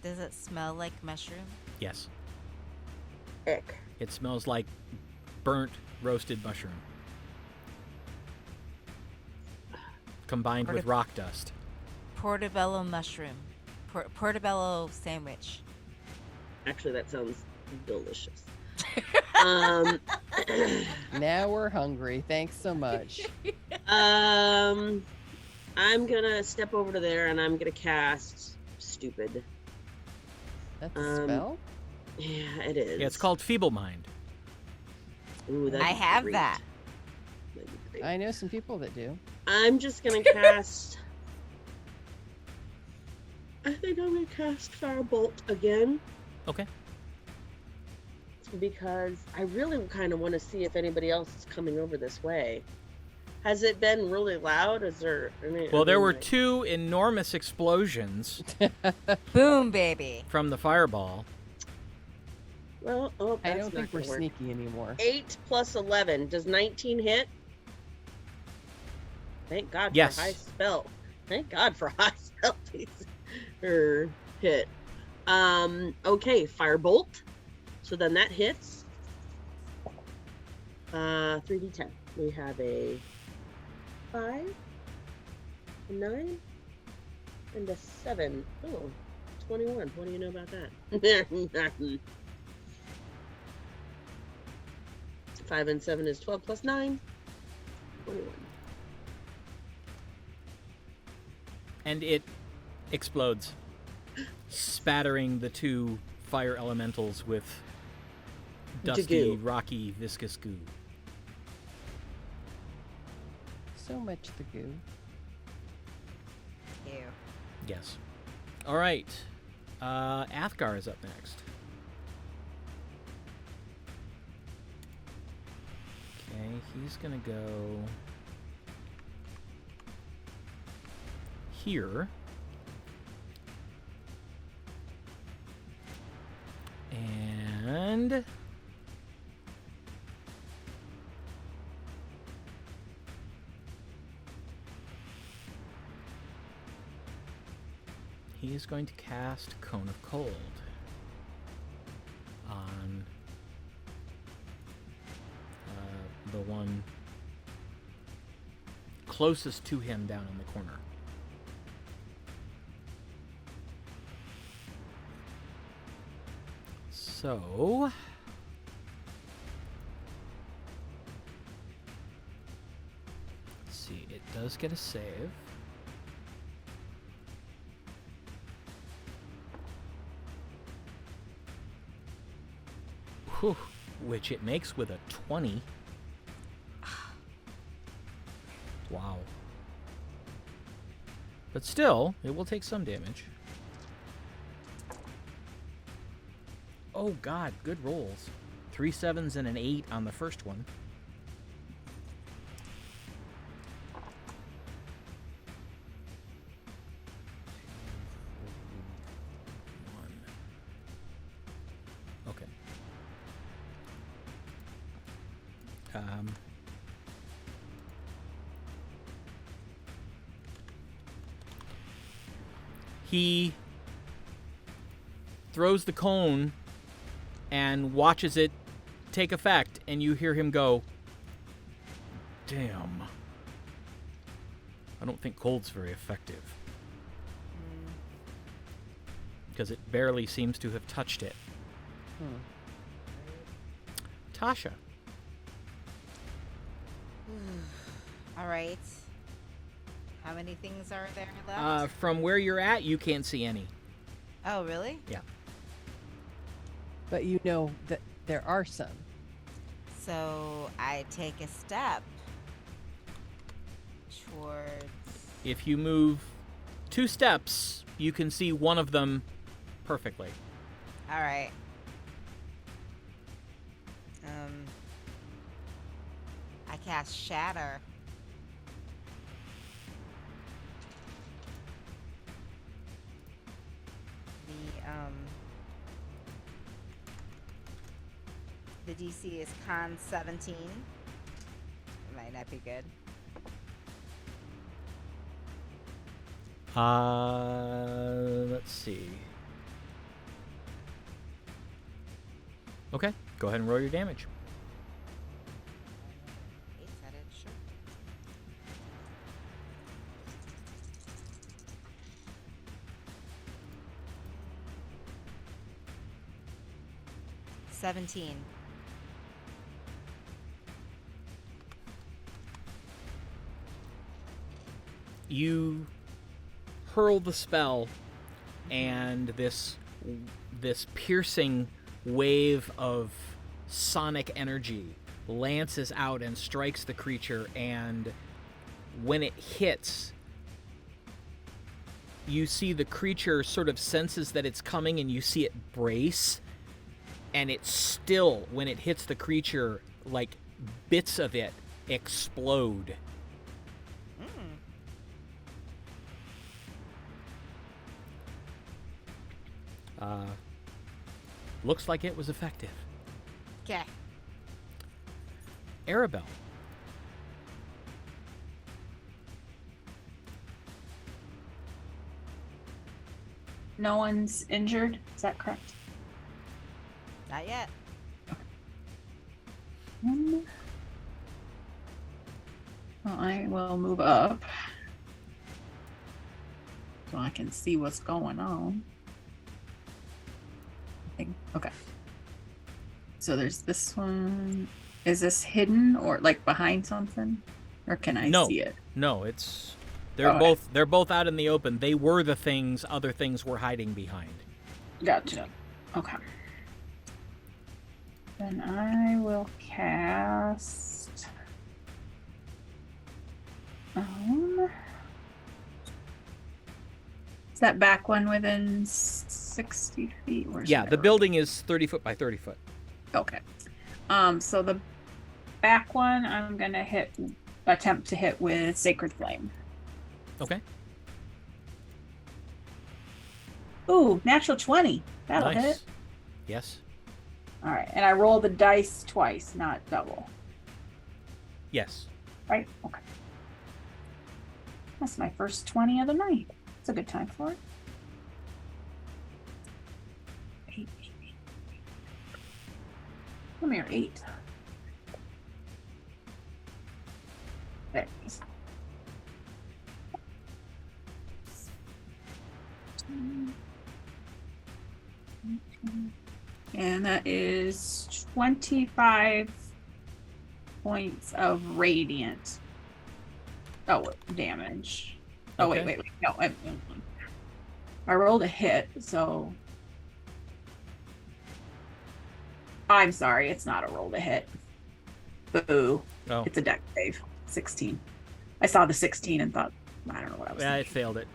Does it smell like mushroom? Yes. Ick. It smells like burnt, roasted mushroom. Combined with rock dust. Portobello mushroom. Portobello sandwich. Actually, that sounds delicious. Now we're hungry. Thanks so much. I'm gonna step over to there and I'm gonna cast Stupid. That's a spell? Yeah, it is. Yeah, it's called Feeble Mind. Ooh, that'd I be have great. that. That'd be great. I know some people that do. I'm just gonna cast. I think I'm gonna cast Firebolt again. Okay. Because I really kind of want to see if anybody else is coming over this way. Has it been really loud? Is there any? Well, there were 2 enormous explosions Boom, baby. from the fireball. Well, oh, I that's don't not think we're gonna work. sneaky anymore. 8 plus 11. Does 19 hit? Thank God Yes. for high spell. Thank God for high spell piece. Or hit. Okay, Firebolt. So then that hits. 3d10. We have a 5, a 9, and a 7. Oh, 21. What do you know about that? 5 and 7 is 12 plus 9. 21. And it explodes, spattering the 2 fire elementals with dusty, Goo. rocky, viscous goo. So much the goo. Ew. Yes. All right. Athgar is up next. Okay, he's gonna go here. And he is going to cast Cone of Cold on the one closest to him down in the corner. So let's see, it does get a save. Whew, which it makes with a 20. Wow. But still, it will take some damage. Oh god, good rolls. 3 7s and an 8 on the first one. Okay. He throws the cone and watches it take effect, and you hear him go, "Damn. I don't think cold's very effective." Because it barely seems to have touched it. Tasha. All right. How many things are there left? From where you're at, you can't see any. Oh, really? Yeah. But you know that there are some. So I take a step towards. If you move 2 steps, you can see one of them perfectly. All right. I cast Shatter. The DC is Con 17. It might not be good. Let's see. Okay, go ahead and roll your damage. Is that it? Sure. $17. You hurl the spell, and this piercing wave of sonic energy lances out and strikes the creature, and when it hits, you see the creature sort of senses that it's coming, and you see it brace, and it's still, when it hits the creature, like bits of it explode. Looks like it was effective. Okay. Aribell. No one's injured. Is that correct? Not yet. Well, I will move up so I can see what's going on. Okay. So there's this one. Is this hidden or like behind something? Or can I see it? No, it's they're both out in the open. They were the things other things were hiding behind. Gotcha. Okay. Then I will cast is that back one within 60 feet? Yeah, the building is 30 foot by 30 foot. Okay. So the back one, I'm gonna attempt to hit with Sacred Flame. Okay. Ooh, natural 20. That'll Nice. hit. Yes. All right, and I roll the dice twice, not double. Yes. Right? Okay. That's my first 20 of the night. It's a good time for it. 8. Come here, 8. There it is. And that is 25 points of radiant. Oh, damage. Oh, Okay. wait. No, I rolled a hit, so. I'm sorry, it's not a roll to hit. Boo. Oh. It's a dex save. 16. I saw the 16 and thought, I don't know what I was Yeah, it thinking. failed it.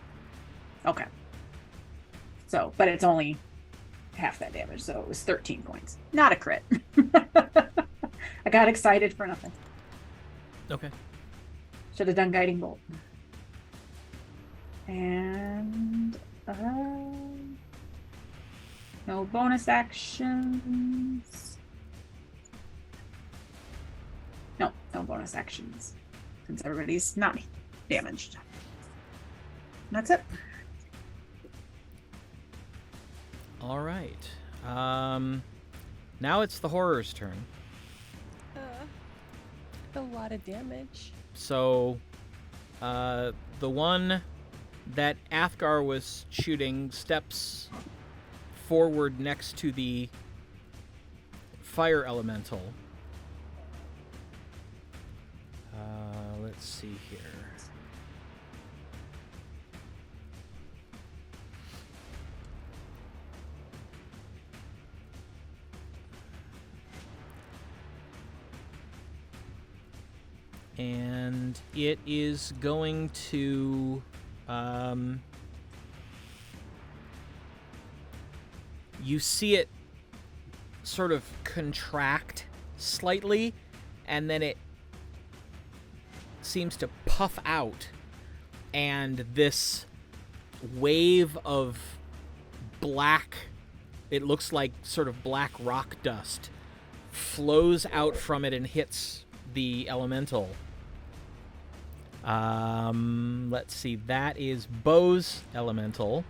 Okay. So, but it's only half that damage, so it was 13 points. Not a crit. I got excited for nothing. Okay. Should have done Guiding Bolt. And no bonus actions. No bonus actions. Since everybody's not damaged. And that's it. All right. Now it's the horror's turn. A lot of damage. So, the one that Athgar was shooting steps forward next to the fire elemental. Let's see here. And it is going to you see it sort of contract slightly, and then it seems to puff out, and this wave of black, it looks like sort of black rock dust, flows out from it and hits the elemental. Let's see, that is Bo's elemental.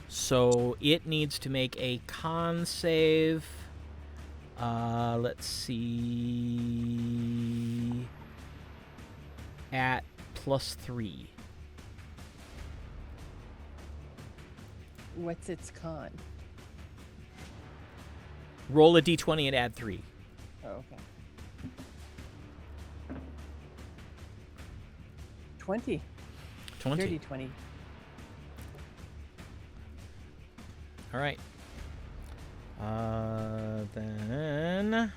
So it needs to make a con save. Let's see. At +3. What's its con? Roll a d20 and add 3. Oh, okay. 20. 20. Dirty 20. All right. Then I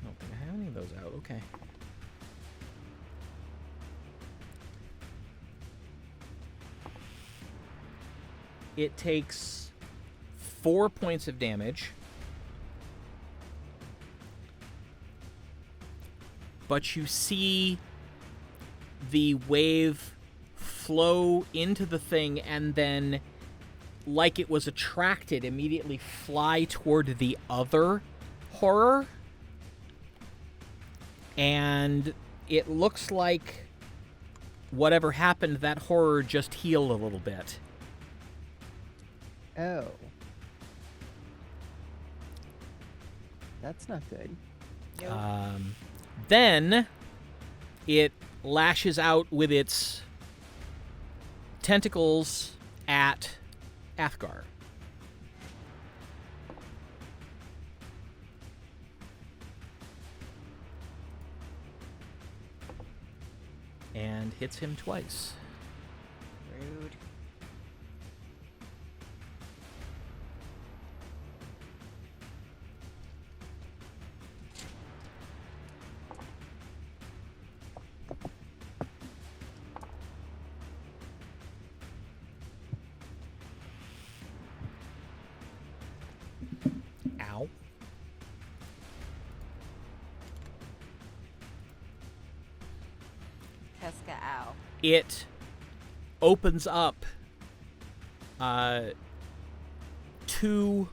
don't think I have any of those goes out. Okay. It takes 4 points of damage. But you see the wave flow into the thing and then, like it was attracted, immediately fly toward the other horror. And it looks like whatever happened, that horror just healed a little bit. Oh. That's not good. Then it lashes out with its tentacles at Athgar. And hits him twice. Rude. Ow. Casca ow. It opens up two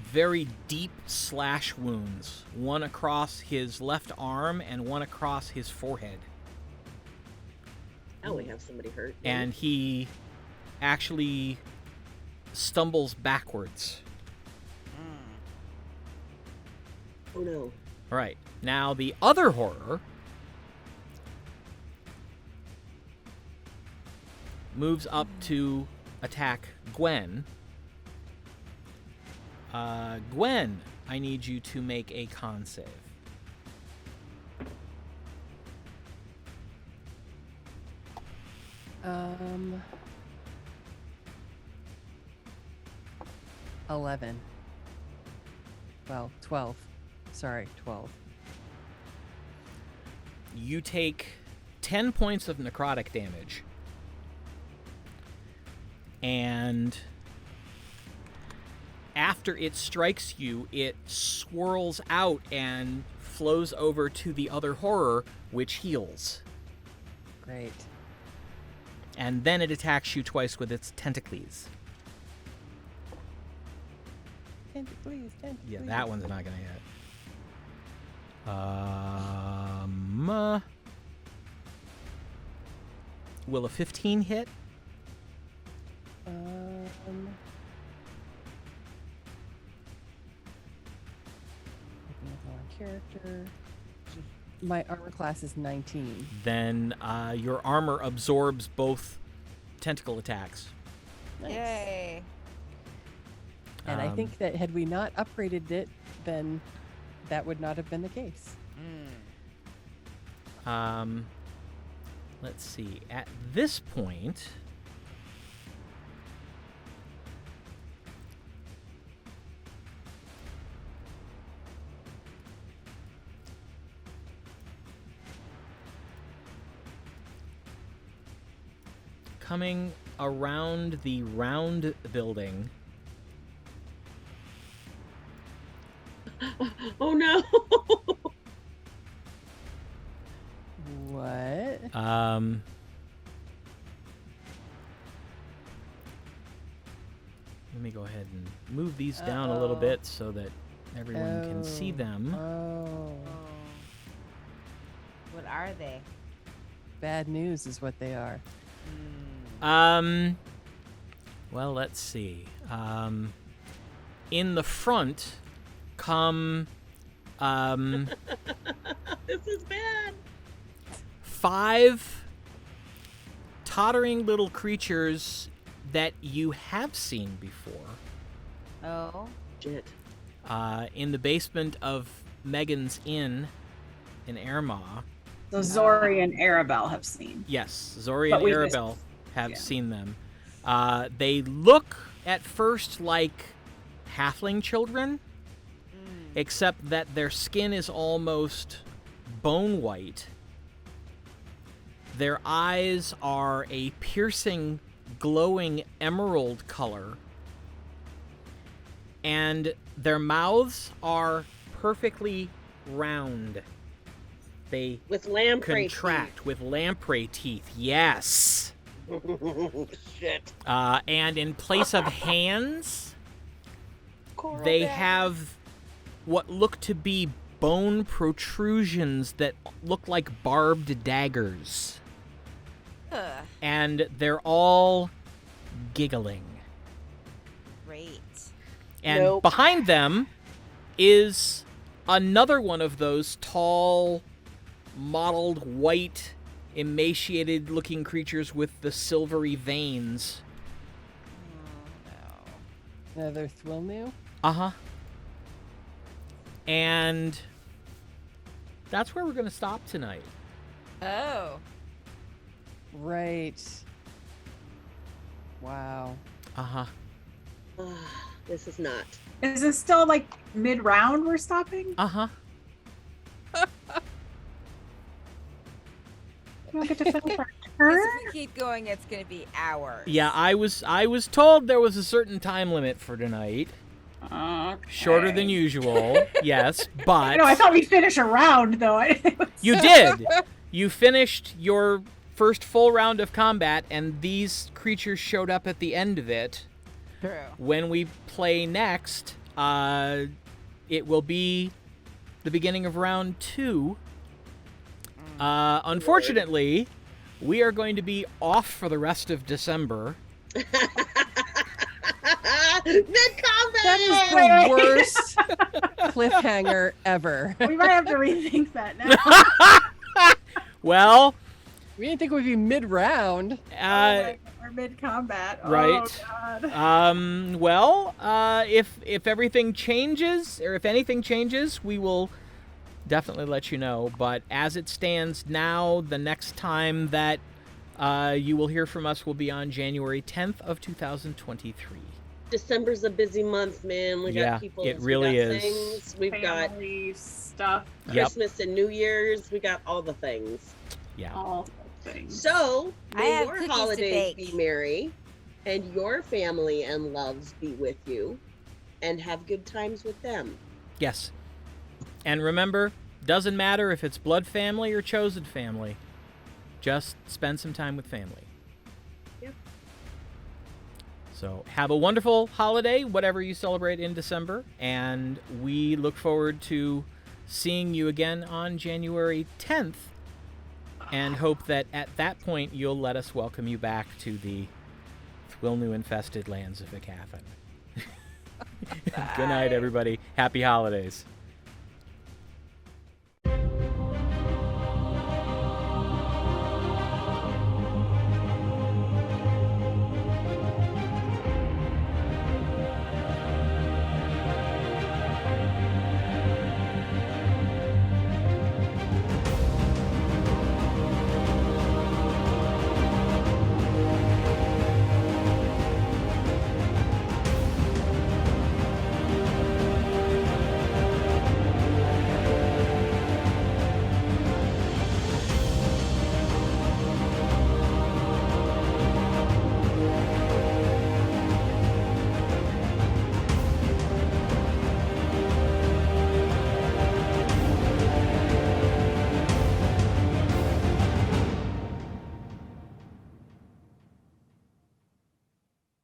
very deep slash wounds, one across his left arm and one across his forehead. Now we have somebody hurt. And he actually stumbles backwards. Oh no. All right. Now the other horror moves up to attack Gwen. Gwen, I need you to make a con save. Um, 11. Well, 12. Sorry, 12. You take 10 points of necrotic damage. And after it strikes you, it swirls out and flows over to the other horror, which heals. Great. And then it attacks you twice with its tentacles. Tentacles. Yeah, that one's not gonna hit. Will a 15 hit? Looking at my character. My armor class is 19. Then your armor absorbs both tentacle attacks. Nice. Yay. And I think that had we not upgraded it, then that would not have been the case. Let's see. At this point, coming around the round building, Oh no. What? let me go ahead and move these down a little bit so that everyone can see them. Oh. What are they? Bad news is what they are. Well, let's see. In the front come This is bad. 5 tottering little creatures that you have seen before. Oh. Shit. In the basement of Megan's Inn in Airmaw. So Zori and Aribell have seen. Yes, Zori But and we missed- Aribell have yeah. seen them. They look at first like halfling children, except that their skin is almost bone white. Their eyes are a piercing, glowing emerald color. And their mouths are perfectly round. They With lamprey contract with lamprey teeth. Yes. teeth. Shit. And in place of hands, Coral they bag. have what look to be bone protrusions that look like barbed daggers. Ugh, And they're all giggling. great. And Nope. behind them is another one of those tall, mottled, white, emaciated-looking creatures with the silvery veins. Another Thuilnu? Uh-huh. And that's where we're going to stop tonight. Oh. Right. Wow. Uh-huh. This is not. Is this still like mid-round we're stopping? Uh-huh. We don't get to finish our Because turn? if we keep going, it's going to be hours. Yeah, I was told there was a certain time limit for tonight. Shorter than usual, yes, but No, I thought we'd finish a round though. you did. You finished your first full round of combat, and these creatures showed up at the end of it. True. When we play next, it will be the beginning of round 2. Unfortunately, we are going to be off for the rest of December. Mid-combat! That is the worst cliffhanger ever. We might have to rethink that now. Well, We didn't think we'd be mid-round. We're mid-combat. right. Oh, God. Well, if everything changes, or if anything changes, we will definitely let you know. But as it stands now, the next time that you will hear from us will be on January 10th of 2023. December's a busy month, man. We Yeah, got people. it really is. Things. We've got Family stuff. Yep. Christmas and New Year's. We got all the things. Yeah. All things. So, I may have your cookies to holidays bake. be merry, and your family and loves be with you, and have good times with them. Yes. And remember, doesn't matter if it's blood family or chosen family. Just spend some time with family. Yep. So have a wonderful holiday, whatever you celebrate in December, and we look forward to seeing you again on January 10th, and hope that at that point you'll let us welcome you back to the Thuilnu-infested lands of Aecathan. Good night, everybody. Happy holidays.